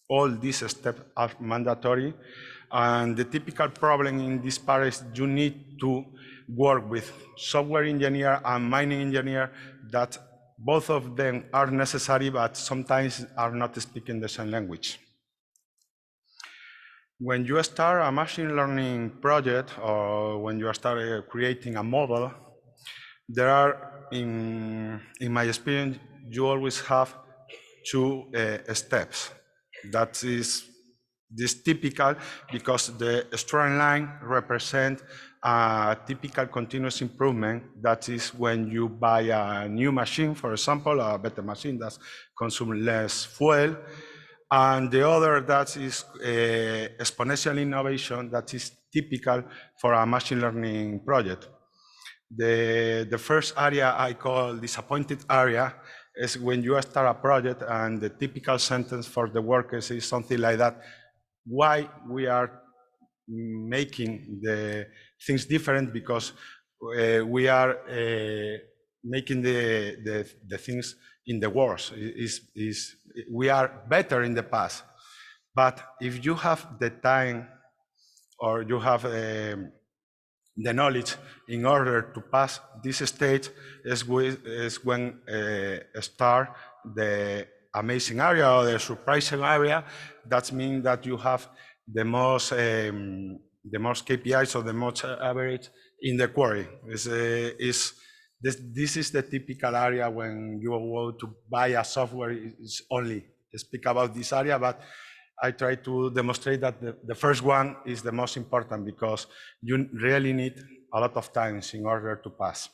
all these steps are mandatory. And the typical problem in this part is you need to work with software engineer and mining engineer, that both of them are necessary, but sometimes are not speaking the same language. When you start a machine learning project, or when you start creating a model, there are, in my experience, you always have two steps. That is this typical because the straight line represents a typical continuous improvement. That is when you buy a new machine, for example, a better machine that consumes less fuel. And the other that is exponential innovation that is typical for a machine learning project. The first area I call disappointed area is when you start a project and the typical sentence for the workers is something like that. Why we are making the things different? Because we are making the things in the worst. We are better in the past. But if you have the time or you have the knowledge in order to pass this stage is when start the amazing area or the surprising area. That means that you have the most KPIs or the most average in the quarry. This is the typical area when you go to buy a software. It's only speak about this area, but I try to demonstrate that the first one is the most important because you really need a lot of times in order to pass.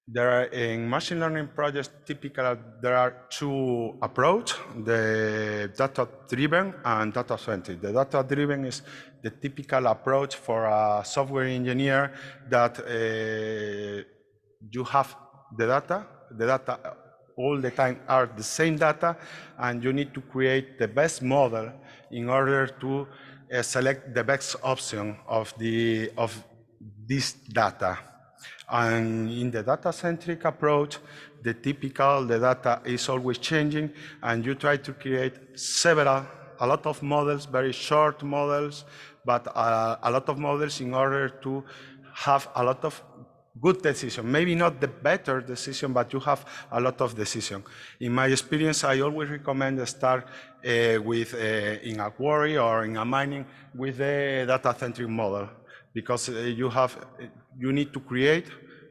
There are, in machine learning projects, typically there are two approaches, the data-driven and data-centric. The data-driven is the typical approach for a software engineer that you have the data all the time are the same data, and you need to create the best model in order to select the best option of this data. And in the data-centric approach, the data is always changing, and you try to create a lot of models, very short models, but a lot of models in order to have a lot of good decision. Maybe not the better decision, but you have a lot of decision. In my experience, I always recommend to start with in a quarry or in a mining with the data-centric model, because you need to create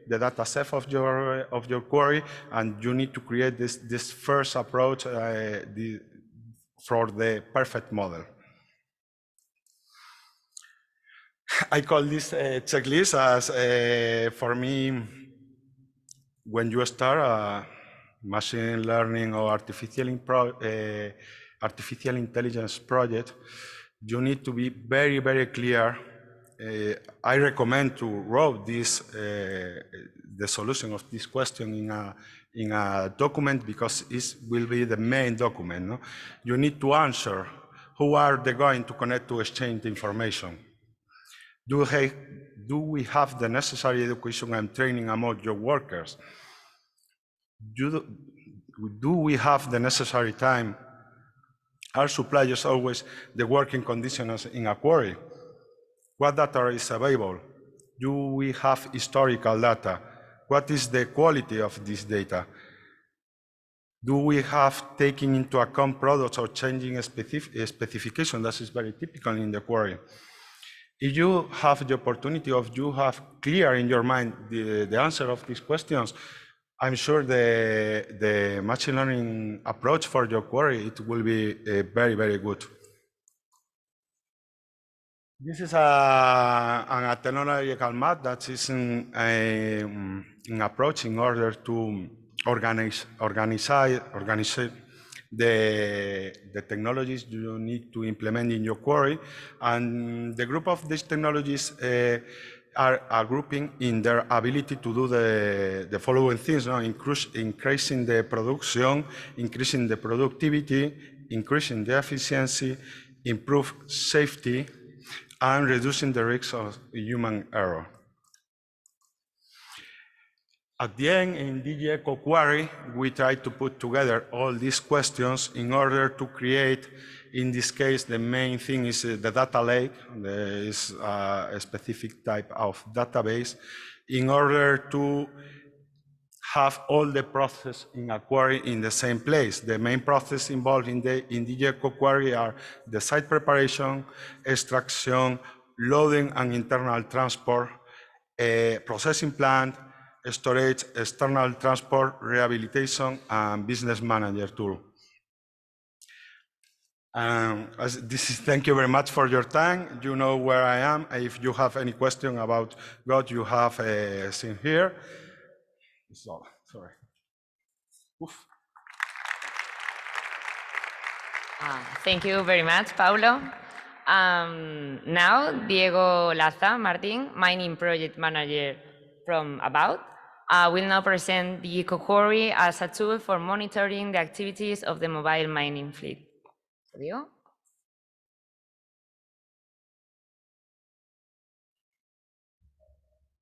the data set of your quarry, and you need to create this first approach for the perfect model. I call this checklist as, for me, when you start machine learning or artificial intelligence project, you need to be very, very clear. I recommend to write this, the solution of this question in a document, because it will be the main document. No? You need to answer who are they going to connect to exchange information. Do we have the necessary education and training among your workers? Do we have the necessary time? Are suppliers always the working conditions in a quarry? What data is available? Do we have historical data? What is the quality of this data? Do we have taken into account products or changing specification? That is very typical in the quarry. If you have the opportunity of you have clear in your mind the answer of these questions, I'm sure the machine learning approach for your quarry, it will be very, very good. This is an technological map that is an approach in order to organize the technologies you need to implement in your quarry. And the group of these technologies are grouping in their ability to do the following things, no? Increasing the production, increasing the productivity, increasing the efficiency, improve safety, and reducing the risk of human error. At the end, in DigiEcoQuarry, we try to put together all these questions in order to create, in this case, the main thing is the data lake. There is a specific type of database in order to have all the process in a quarry in the same place. The main process involved in DigiEcoQuarry are the site preparation, extraction, loading and internal transport, processing plant, storage, external transport, rehabilitation, and business manager tool. Thank you very much for your time. You know where I am. If you have any question about what you have seen here. So, sorry. Oof. Thank you very much, Paulo. Now, Diego Laza Martin, Mining Project Manager from About, will now present the EcoQuery as a tool for monitoring the activities of the mobile mining fleet. Diego?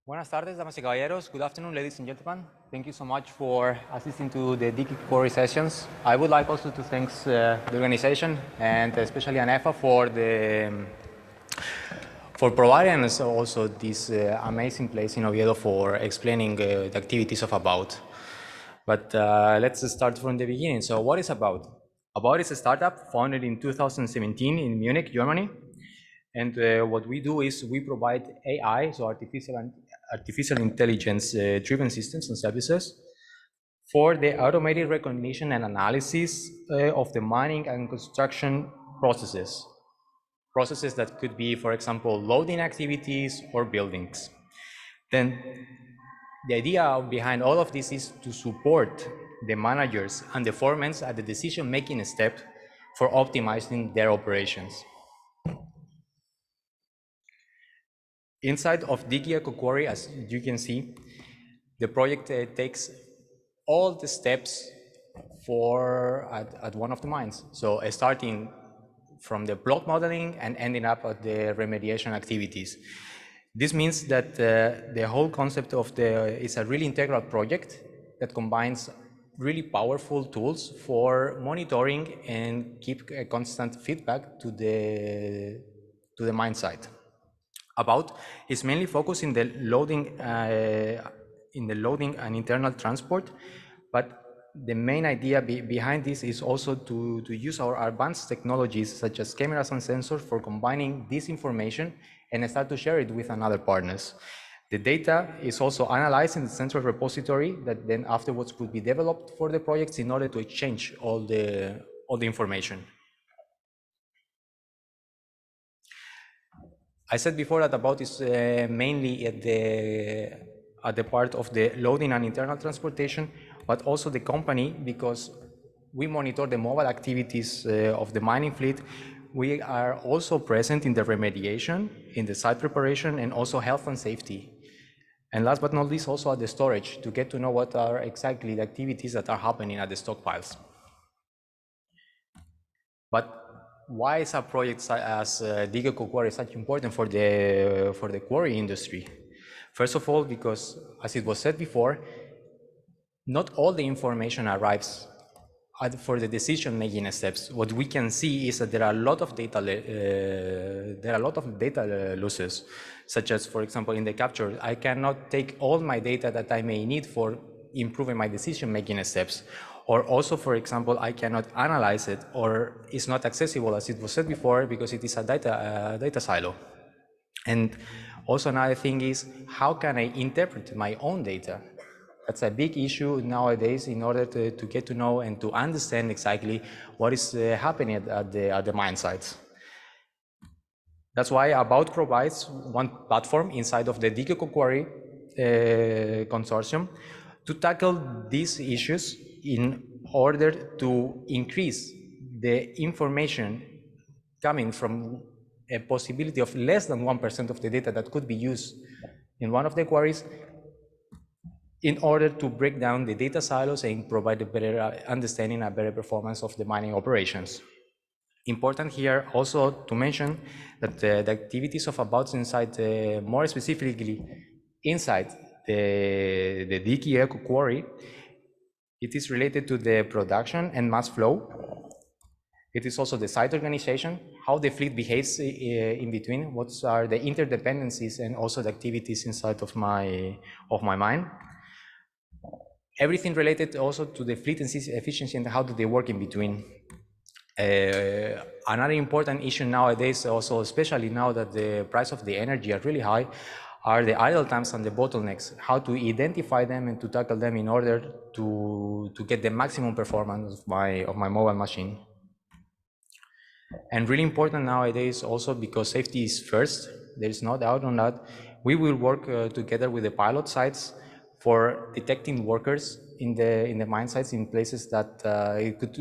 Buenas tardes, damas y caballeros. Good afternoon, ladies and gentlemen. Thank you so much for assisting to the DigiEcoQuarry sessions. I would like also to thank the organization and especially ANEFA for providing us also this amazing place in Oviedo for explaining the activities of About. But let's start from the beginning. So what is About? About is a startup founded in 2017 in Munich, Germany. And what we do is we provide AI, so artificial intelligence driven systems and services for the automated recognition and analysis of the mining and construction processes. Processes that could be, for example, loading activities or buildings. Then the idea behind all of this is to support the managers and the foremen at the decision-making step for optimizing their operations. Inside of DigiEcoQuarry, as you can see, the project takes all the steps at one of the mines. So starting from the plot modeling and ending up at the remediation activities. This means that the whole concept of is a really integral project that combines really powerful tools for monitoring and keep a constant feedback to the mine site. About is mainly focused in the loading and internal transport, but the main idea behind this is also to use our advanced technologies such as cameras and sensors for combining this information and start to share it with another partners. The data is also analyzed in the central repository that then afterwards could be developed for the projects in order to exchange all the information. I said before that About is mainly at the part of the loading and internal transportation, but also the company, because we monitor the mobile activities of the mining fleet. We are also present in the remediation, in the site preparation, and also health and safety. And last but not least, also at the storage, to get to know what are exactly the activities that are happening at the stockpiles. But why is a project as DigiEcoQuarry such important for the quarry industry? First of all, because as it was said before, not all the information arrives for the decision-making steps. What we can see is that there are a lot of data losses, such as, for example, in the capture, I cannot take all my data that I may need for improving my decision-making steps. Or also, for example, I cannot analyze it, or it's not accessible, as it was said before, because it is a data silo. And also another thing is, how can I interpret my own data? That's a big issue nowadays in order to get to know and to understand exactly what is happening at the mine sites. That's why About provides one platform inside of the DigiEcoQuarry consortium to tackle these issues in order to increase the information coming from a possibility of less than 1% of the data that could be used in one of the quarries, in order to break down the data silos and provide a better understanding and better performance of the mining operations. Important here also to mention that the activities of About inside, more specifically inside the DigiEcoQuarry, it is related to the production and mass flow. It is also the site organization, how the fleet behaves in between, what are the interdependencies and also the activities inside of my mine. Everything related also to the fleet and efficiency and how do they work in between. Another important issue nowadays, also especially now that the price of the energy are really high, are the idle times and the bottlenecks, how to identify them and to tackle them in order to get the maximum performance of my mobile machine. And really important nowadays also, because safety is first, there is no doubt on that, we will work together with the pilot sites for detecting workers in the mine sites in places that it could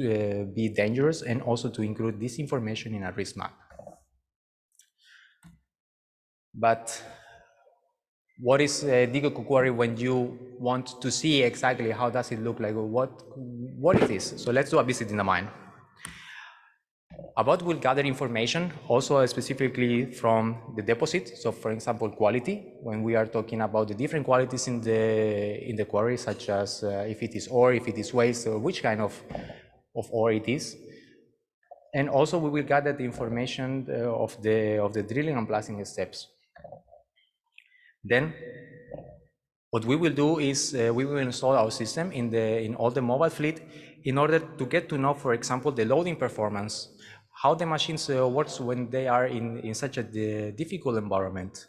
be dangerous, and also to include this information in a risk map. But what is DigiEcoQuarry when you want to see exactly how does it look like, or what it is? So let's do a visit in the mine. We'll gather information also specifically from the deposit. So for example, quality, when we are talking about the different qualities in the quarry, such as if it is ore, if it is waste, or which kind of ore it is. And also we will gather the information of the drilling and blasting steps. Then what we will do is we will install our system in all the mobile fleet in order to get to know, for example, the loading performance, how the machines works when they are in such a difficult environment.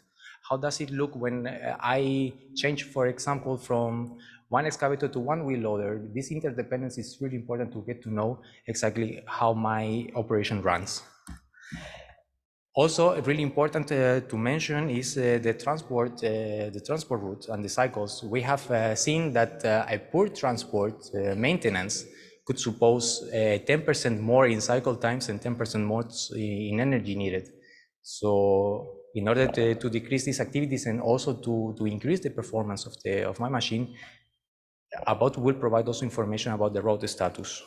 How does it look when I change, for example, from one excavator to one wheel loader? This interdependence is really important to get to know exactly how my operation runs. Also, really important to mention is the transport routes and the cycles. We have seen that a poor transport maintenance could suppose 10% more in cycle times and 10% more in energy needed. So in order to decrease these activities and also to increase the performance of my machine, will provide also information about the road status.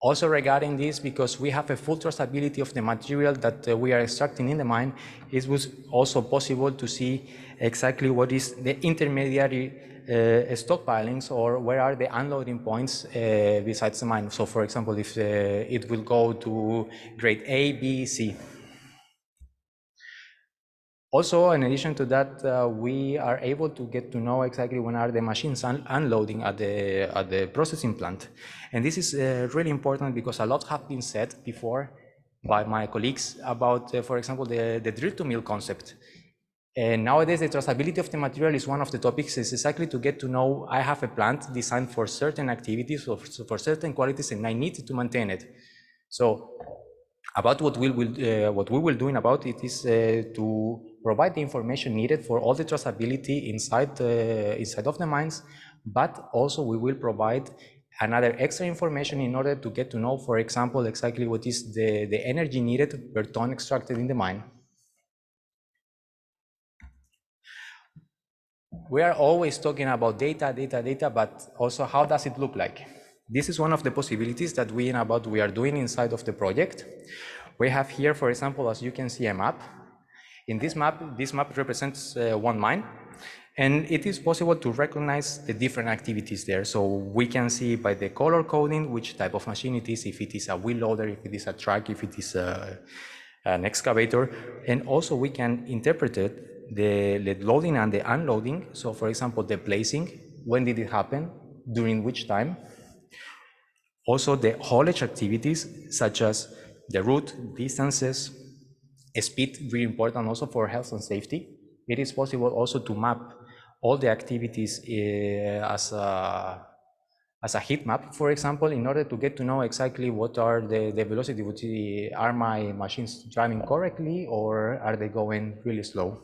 Also regarding this, because we have a full traceability of the material that we are extracting in the mine, it was also possible to see exactly what is the intermediary stockpilings, or where are the unloading points besides the mine. So for example, if it will go to grade A, B, C. Also, in addition to that, we are able to get to know exactly when are the machines unloading at the processing plant. And this is really important because a lot have been said before by my colleagues about, for example, the drill-to-mill concept. And nowadays, the traceability of the material is one of the topics. Is exactly to get to know I have a plant designed for certain activities or for certain qualities, and I need to maintain it. So, about what we will do about it is to provide the information needed for all the traceability inside of the mines, but also we will provide another extra information in order to get to know, for example, exactly what is the energy needed per ton extracted in the mine. We are always talking about data, but also how does it look like? This is one of the possibilities that we are doing inside of the project. We have here, for example, as you can see, a map. In this map represents one mine, and it is possible to recognize the different activities there. So we can see by the color coding which type of machine it is, if it is a wheel loader, if it is a truck, if it is an excavator, and also we can interpret it, the loading and the unloading. So for example, the placing, when did it happen, during which time. Also the haulage activities, such as the route, distances, speed, really important also for health and safety. It is possible also to map all the activities as a heat map, for example, in order to get to know exactly what are the velocity, are my machines driving correctly or are they going really slow.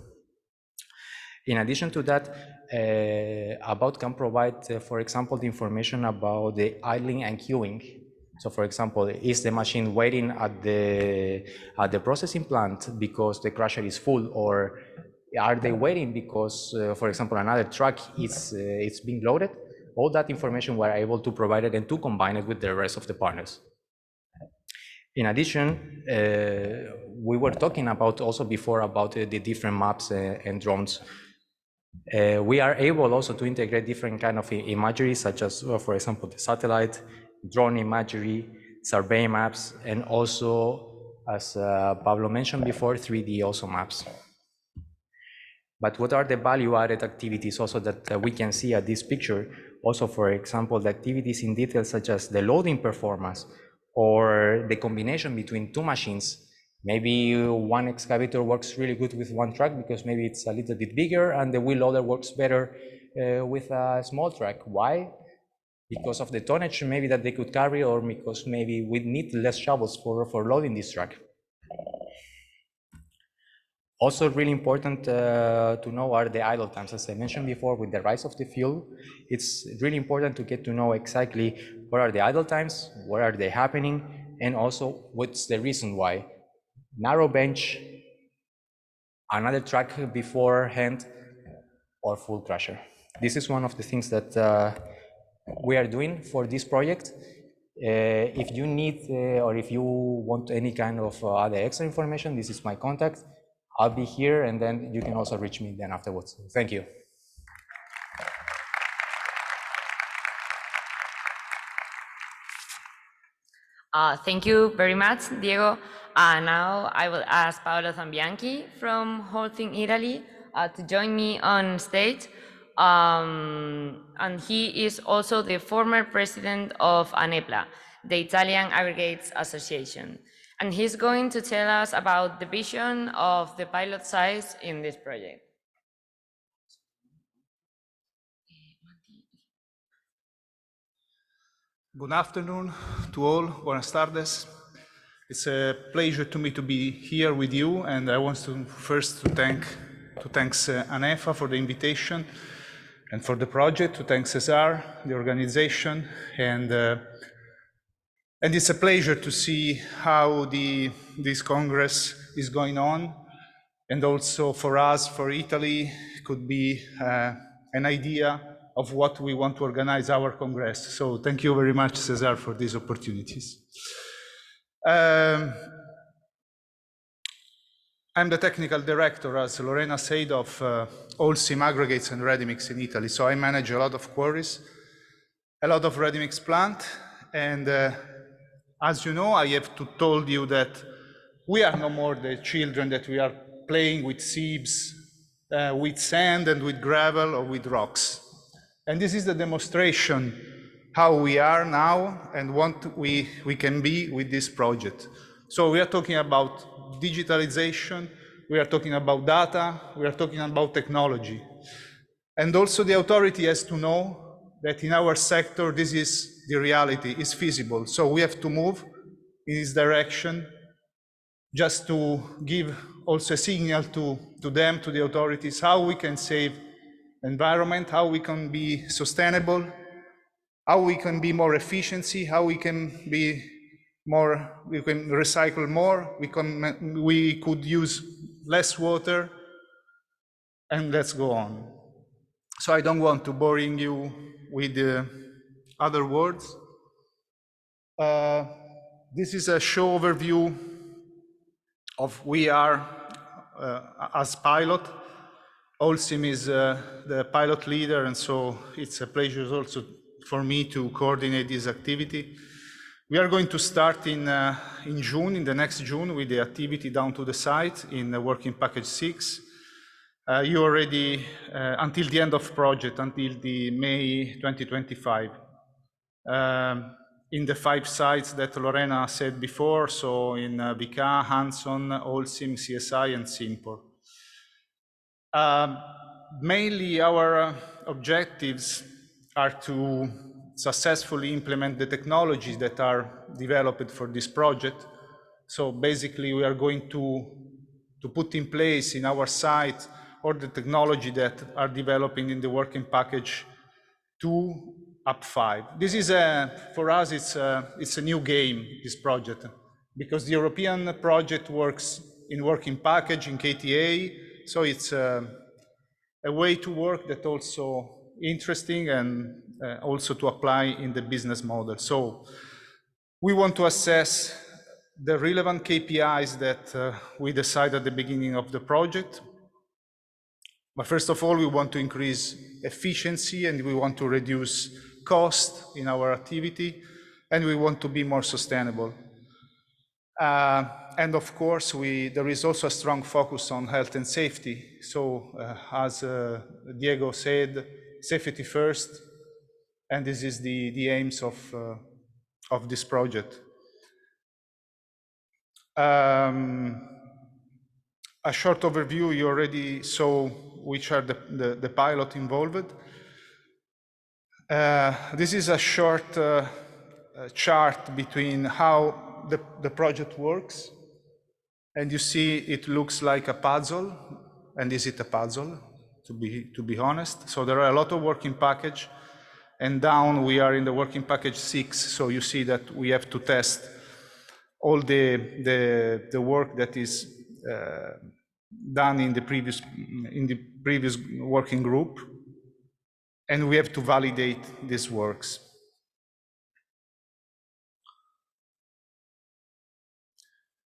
In addition to that, can provide, for example, the information about the idling and queuing. So for example, is the machine waiting at the processing plant because the crusher is full, or are they waiting because, for example, another truck is being loaded? All that information we're able to provide it and to combine it with the rest of the partners. In addition, we were talking about also before about the different maps and drones. We are able also to integrate different kind of imagery, such as, for example, the satellite, drone imagery, survey maps, and also, as Pablo mentioned before, 3D also maps. But what are the value-added activities also that we can see at this picture? Also, for example, the activities in detail, such as the loading performance or the combination between two machines, Maybe one excavator works really good with one truck because maybe it's a little bit bigger, and the wheel loader works better with a small truck. Why? Because of the tonnage maybe that they could carry, or because maybe we need less shovels for loading this truck. Also really important to know are the idle times. As I mentioned before, with the rise of the fuel, it's really important to get to know exactly what are the idle times, where are they happening, and also what's the reason why. Narrow bench, another truck beforehand, or full crusher. This is one of the things that we are doing for this project. If you need or if you want any kind of other extra information, this is my contact. I'll be here, and then you can also reach me then afterwards. Thank you. Thank you very much, Diego. Now I will ask Paolo Zambianchi from Holcim, Italy, to join me on stage. And he is also the former president of ANEPA, the Italian Aggregates Association. And he's going to tell us about the vision of the pilot size in this project. Good afternoon to all. Buenas tardes. It's a pleasure to me to be here with you, and I want to first to thank ANEFA for the invitation and for the project, to thank César, the organization, and it's a pleasure to see how this Congress is going on, and also for us, for Italy, could be an idea of what we want to organize our Congress. So thank you very much, César, for these opportunities. I'm the technical director, as Lorena said, of Holcim Aggregates and Ready Mix in Italy. So I manage a lot of quarries, a lot of ready mix plant, and as you know, I have told you that we are no more the children that we are playing with sieves, with sand and with gravel or with rocks. And this is the demonstration how we are now and what we can be with this project. So we are talking about digitalization, we are talking about data, we are talking about technology. And also the authority has to know that in our sector, this is the reality, is feasible. So we have to move in this direction just to give also a signal to them, to the authorities, how we can save environment, how we can be sustainable, how we can be more efficiency, how we can be more, we can recycle more, we could use less water, and let's go on. So I don't want to boring you with other words. This is a show overview of we are as pilot. Holcim is the pilot leader, and so it's a pleasure also for me to coordinate this activity. We are going to start in June, in the next June, with the activity down to the site in the working package 6. You already, until the end of project, until the May 2025, in the 5 sites that Lorena said before, so in Vicat, Hanson, Holcim, CSI, and Simpor. Mainly our objectives are to successfully implement the technologies that are developed for this project. So basically we are going to put in place in our site all the technology that are developing in the working package 2 up 5. This is for us, it's a new game, this project, because the European project works in working package, in KTA, so it's a way to work that also interesting and also to apply in the business model. So we want to assess the relevant KPIs that we decided at the beginning of the project. But first of all, we want to increase efficiency and we want to reduce cost in our activity, and we want to be more sustainable. And of course, there is also a strong focus on health and safety. So as Diego said, safety first, and this is the aims of this project. A short overview, you already saw which are the pilot involved. This is a short chart between how the project works. And you see it looks like a puzzle. And is it a puzzle, to be honest? So there are a lot of working package. And down we are in the working package 6. So you see that we have to test all the work that is done in the previous working group, and we have to validate these works.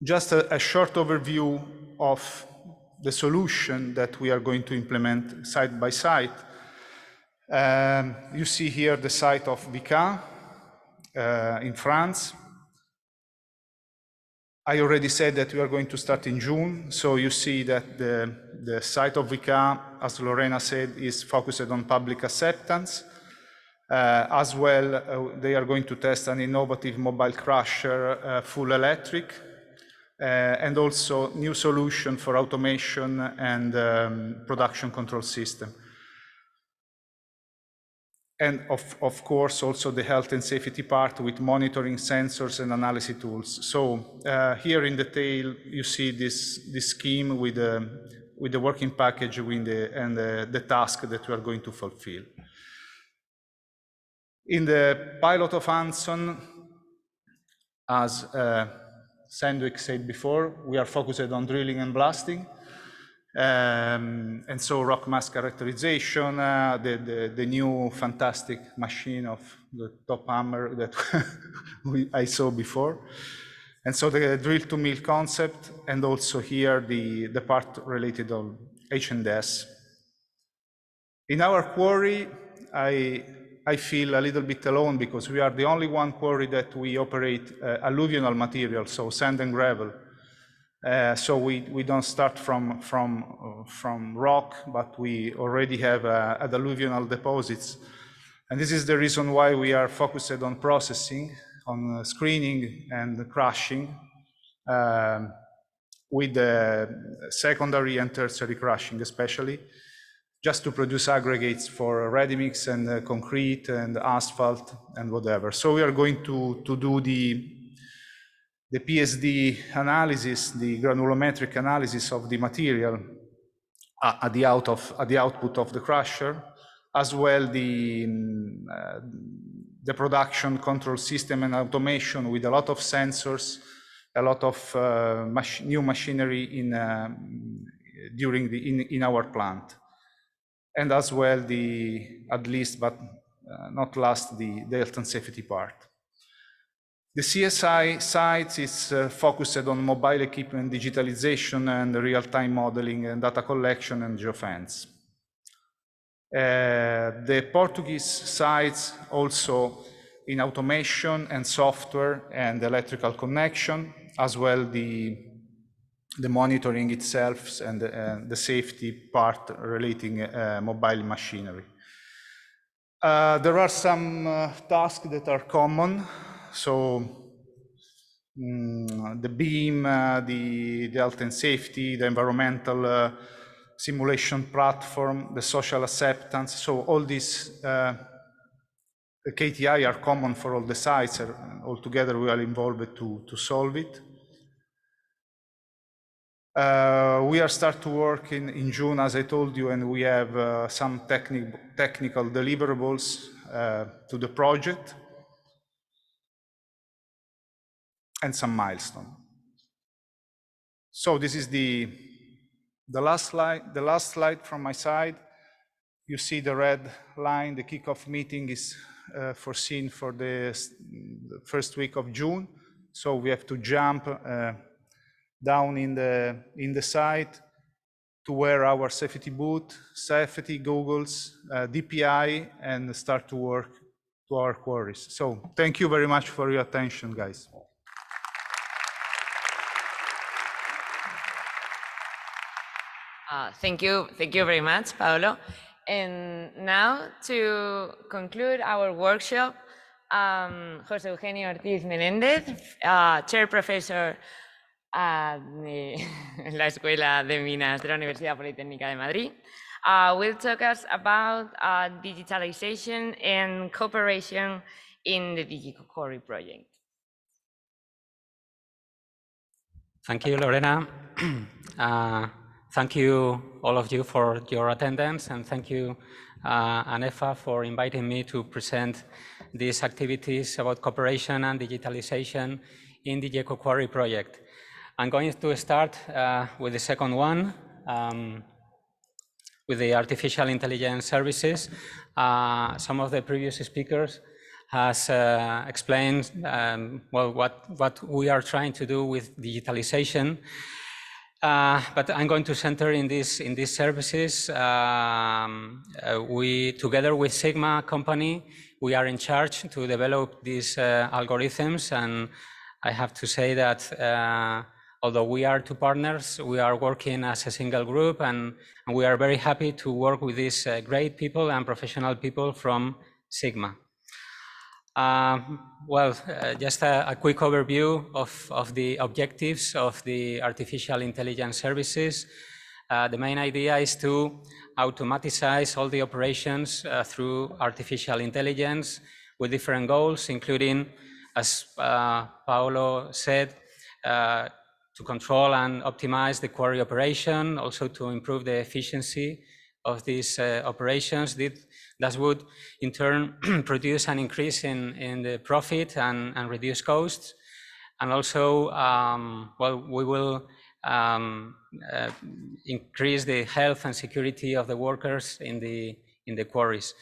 Just a short overview of the solution that we are going to implement site by site. You see here the site of Vicat in France. I already said that we are going to start in June, so you see that the site of Vicat, as Lorena said, is focused on public acceptance. As well, they are going to test an innovative mobile crusher, full electric, and also new solution for automation and production control system. And of course, also the health and safety part with monitoring sensors and analysis tools. So here in detail, you see this scheme with the working package and the task that we are going to fulfill. In the pilot of Anson, as Sandvik said before, we are focused on drilling and blasting. And so rock mass characterization, the new fantastic machine of the top hammer that I saw before. And so the drill to mill concept, and also here the part related on H&S. In our quarry, I feel a little bit alone because we are the only one quarry that we operate alluvial material, so sand and gravel. So we don't start from rock, but we already have alluvial deposits. And this is the reason why we are focused on processing, on screening and crushing, with the secondary and tertiary crushing especially, just to produce aggregates for ready mix and concrete and asphalt and whatever. So we are going to do the PSD analysis, the granulometric analysis of the material at the output of the crusher, as well the production control system and automation with a lot of sensors, a lot of new machinery in our plant, and as well at least but not last the health and safety part. The CSI sites is focused on mobile equipment digitalization and real-time modeling and data collection and geofence. The Portuguese sites also in automation and software and electrical connection, as well the monitoring itself and the safety part relating mobile machinery. There are some tasks that are common. So the beam, the health and safety, the environmental simulation platform, the social acceptance. So all these KTI are common for all the sites. Altogether, we are involved to solve it. We are start to work in June, as I told you, and we have some technical deliverables to the project, and some milestone. So this is the last slide. The last slide from my side. You see the red line. The kickoff meeting is foreseen for the first week of June. So we have to jump down in the site to wear our safety boot, safety goggles, DPI, and start to work to our quarries. So thank you very much for your attention, guys. Thank you very much, Paolo. And now to conclude our workshop, José Eugenio Ortiz Menéndez, Chair Professor de la Escuela de Minas de la Universidad Politécnica de Madrid, will talk us about digitalization and cooperation in the DigiEcoQuarry project. Thank you, Lorena. Thank you, all of you, for your attendance, and thank you, ANEFA, for inviting me to present these activities about cooperation and digitalization in the EcoQuarry project. I'm going to start with the second one, with the artificial intelligence services. Some of the previous speakers has explained well what we are trying to do with digitalization. But I'm going to center in these services. We, together with Sigma company, we are in charge to develop these algorithms, and I have to say that although we are two partners, we are working as a single group, and we are very happy to work with these great people and professional people from Sigma. Just a quick overview of the objectives of the artificial intelligence services. The main idea is to automatize all the operations through artificial intelligence with different goals, including, as Paolo said, to control and optimize the quarry operation, also to improve the efficiency of these operations. That would, in turn, produce an increase in the profit and reduce costs. And also, we will increase the health and security of the workers in the quarries.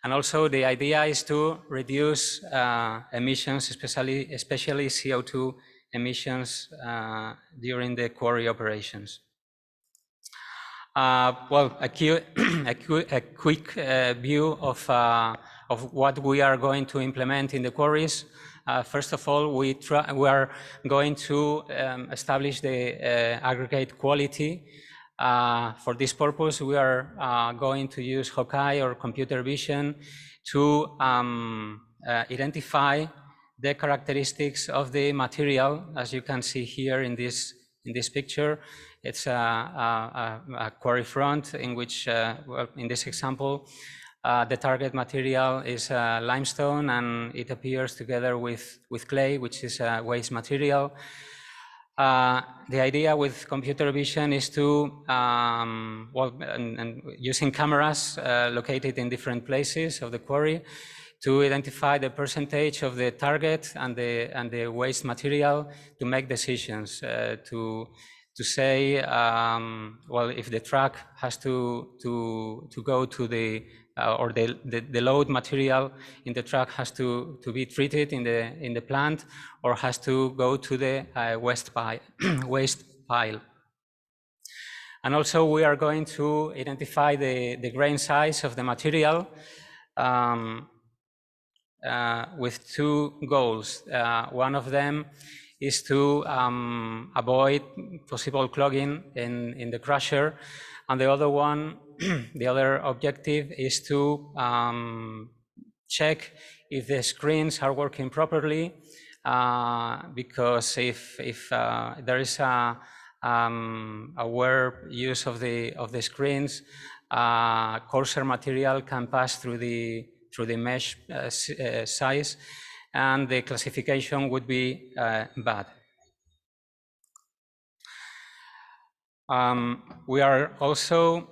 And also, the idea is to reduce emissions, especially CO2 emissions during the quarry operations. A quick view of what we are going to implement in the quarries. First of all, we are going to establish the aggregate quality. For this purpose, we are going to use Hawkeye or computer vision to identify the characteristics of the material, as you can see here in this picture. It's a quarry front in which, in this example, the target material is limestone, and it appears together with clay, which is a waste material. The idea with computer vision is to, using cameras located in different places of the quarry, to identify the percentage of the target and the waste material to make decisions, to say, if the truck has to go to the or the load material in the truck has to be treated in the plant, or has to go to the waste pile. And also, we are going to identify the grain size of the material with two goals. One of them is to avoid possible clogging in the crusher, and the other one, the other objective is to check if the screens are working properly, because if there is a aware use of the screens, coarser material can pass through the mesh size, and the classification would be bad. We are also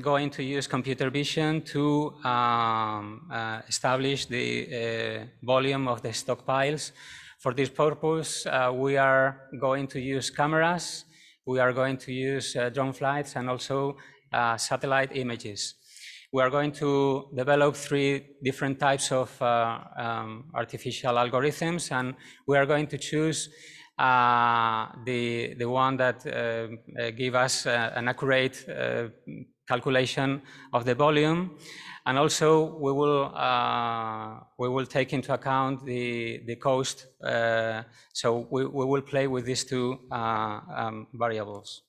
going to use computer vision to establish the volume of the stockpiles. For this purpose, we are going to use cameras, we are going to use drone flights, and also satellite images. We are going to develop 3 different types of artificial algorithms, and we are going to choose the one that give us an accurate calculation of the volume, and also we will take into account the cost. So we will play with these 2 variables.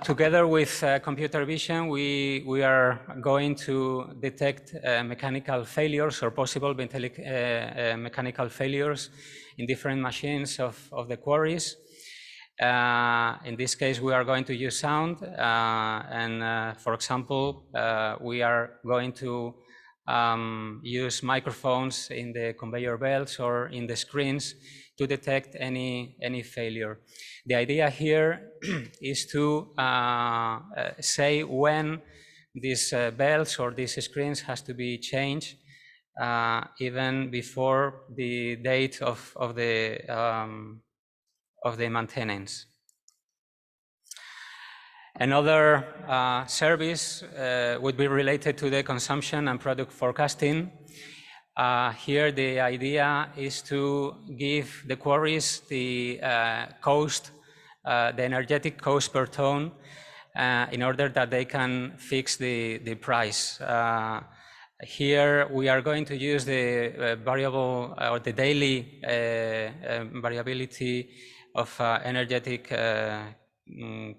Together with computer vision, we are going to detect mechanical failures or possible mechanical failures in different machines of the quarries. In this case, we are going to use sound, and for example, we are going to use microphones in the conveyor belts or in the screens to detect any failure. The idea here is to say when these belts or these screens has to be changed, even before the date of the maintenance. Another service would be related to the consumption and product forecasting. Here the idea is to give the quarries the cost, the energetic cost per ton, in order that they can fix the price. Here we are going to use the variable or the daily variability of energetic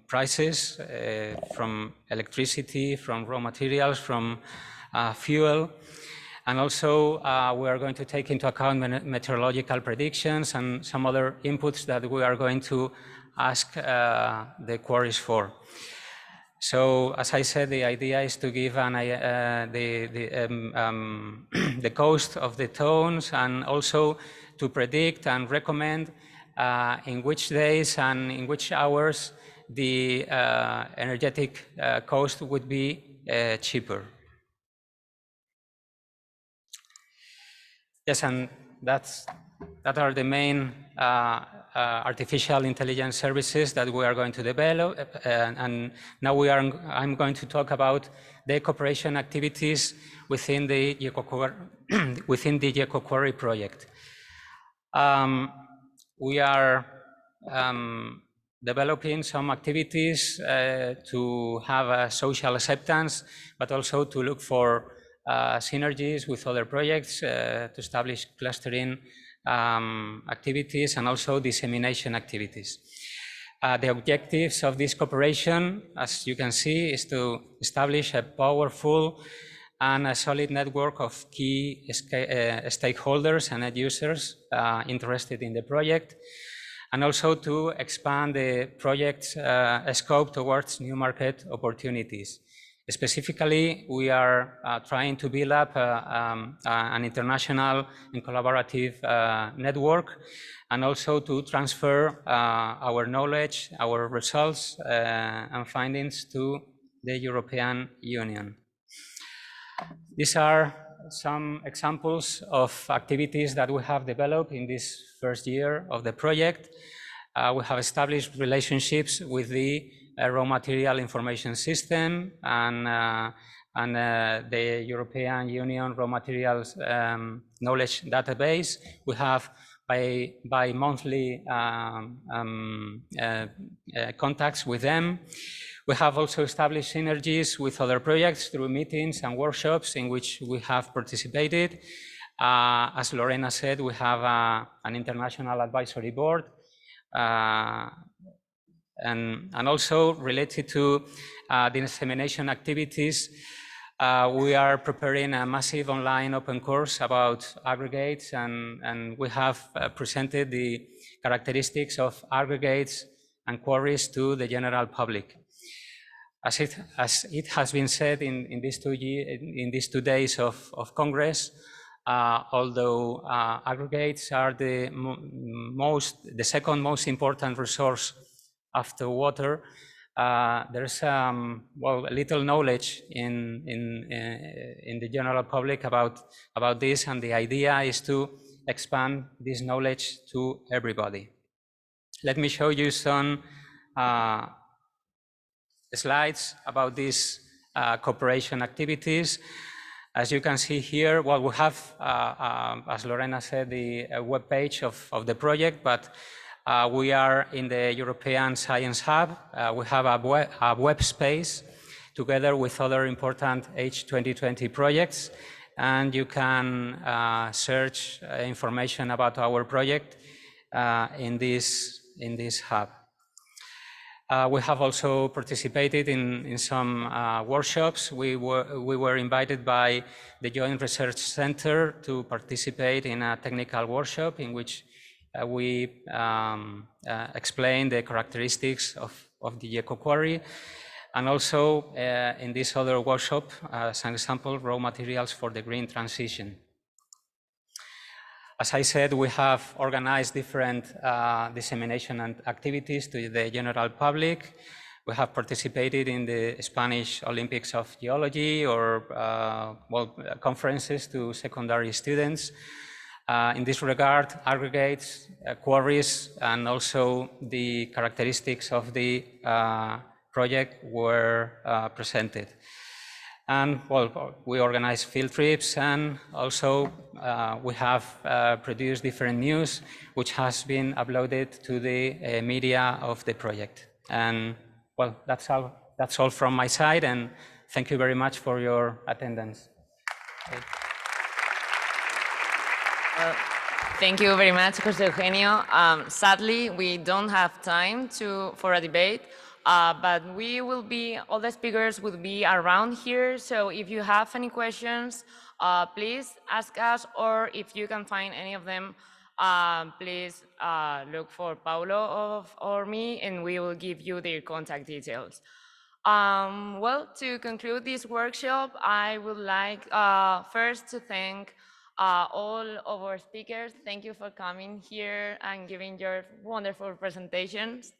prices from electricity, from raw materials, from fuel. And also we are going to take into account meteorological predictions and some other inputs that we are going to ask the quarries for. So, as I said, the idea is to give the cost of the tons, and also to predict and recommend in which days and in which hours the energetic cost would be cheaper. Yes, and that are the main artificial intelligence services that we are going to develop. And now I'm going to talk about the cooperation activities within the DigiEcoQuarry project. We are developing some activities to have a social acceptance, but also to look for synergies with other projects, to establish clustering activities and also dissemination activities. The objectives of this cooperation, as you can see, is to establish a powerful and a solid network of key stakeholders and end users interested in the project, and also to expand the project's scope towards new market opportunities. Specifically, we are trying to build up an international and collaborative network, and also to transfer our knowledge, our results and findings to the European Union. These are some examples of activities that we have developed in this first year of the project. We have established relationships with the raw material information system and the European Union raw materials knowledge database. We have bi-monthly contacts with them. We have also established synergies with other projects through meetings and workshops in which we have participated. As Lorena said, we have an international advisory board. And also related to the dissemination activities, we are preparing a massive online open course about aggregates, and we have presented the characteristics of aggregates and quarries to the general public. As it has been said in these 2 days of Congress, although aggregates are the second most important resource after water, there's little knowledge in the general public about this, and the idea is to expand this knowledge to everybody. Let me show you some slides about these cooperation activities. As you can see here, well, we have, as Lorena said, the web page of the project, but we are in the European Science Hub. We have a web space together with other important H2020 projects, and you can search information about our project in this hub. We have also participated in some workshops. We were invited by the Joint Research Center to participate in a technical workshop in which we explain the characteristics of the EcoQuarry. And also in this other workshop, as an example, raw materials for the green transition. As I said, we have organized different dissemination and activities to the general public. We have participated in the Spanish Olympics of Geology or conferences to secondary students. In this regard, aggregates, quarries, and also the characteristics of the project were presented. And well, we organize field trips, and also we have produced different news, which has been uploaded to the media of the project. And well, that's all from my side, and thank you very much for your attendance. Thank you very much, José Eugenio. Sadly, we don't have time for a debate, but all the speakers will be around here. So if you have any questions, please ask us, or if you can find any of them, please look for Paulo or me, and we will give you their contact details. Well, to conclude this workshop, I would like first to thank all of our speakers. Thank you for coming here and giving your wonderful presentations.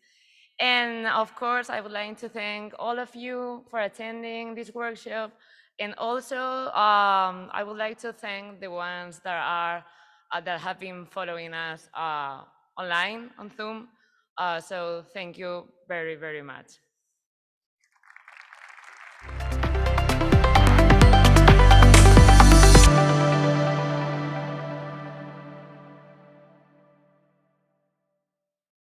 And of course, I would like to thank all of you for attending this workshop. And also, I would like to thank the ones that have been following us online on Zoom. So thank you very, very much.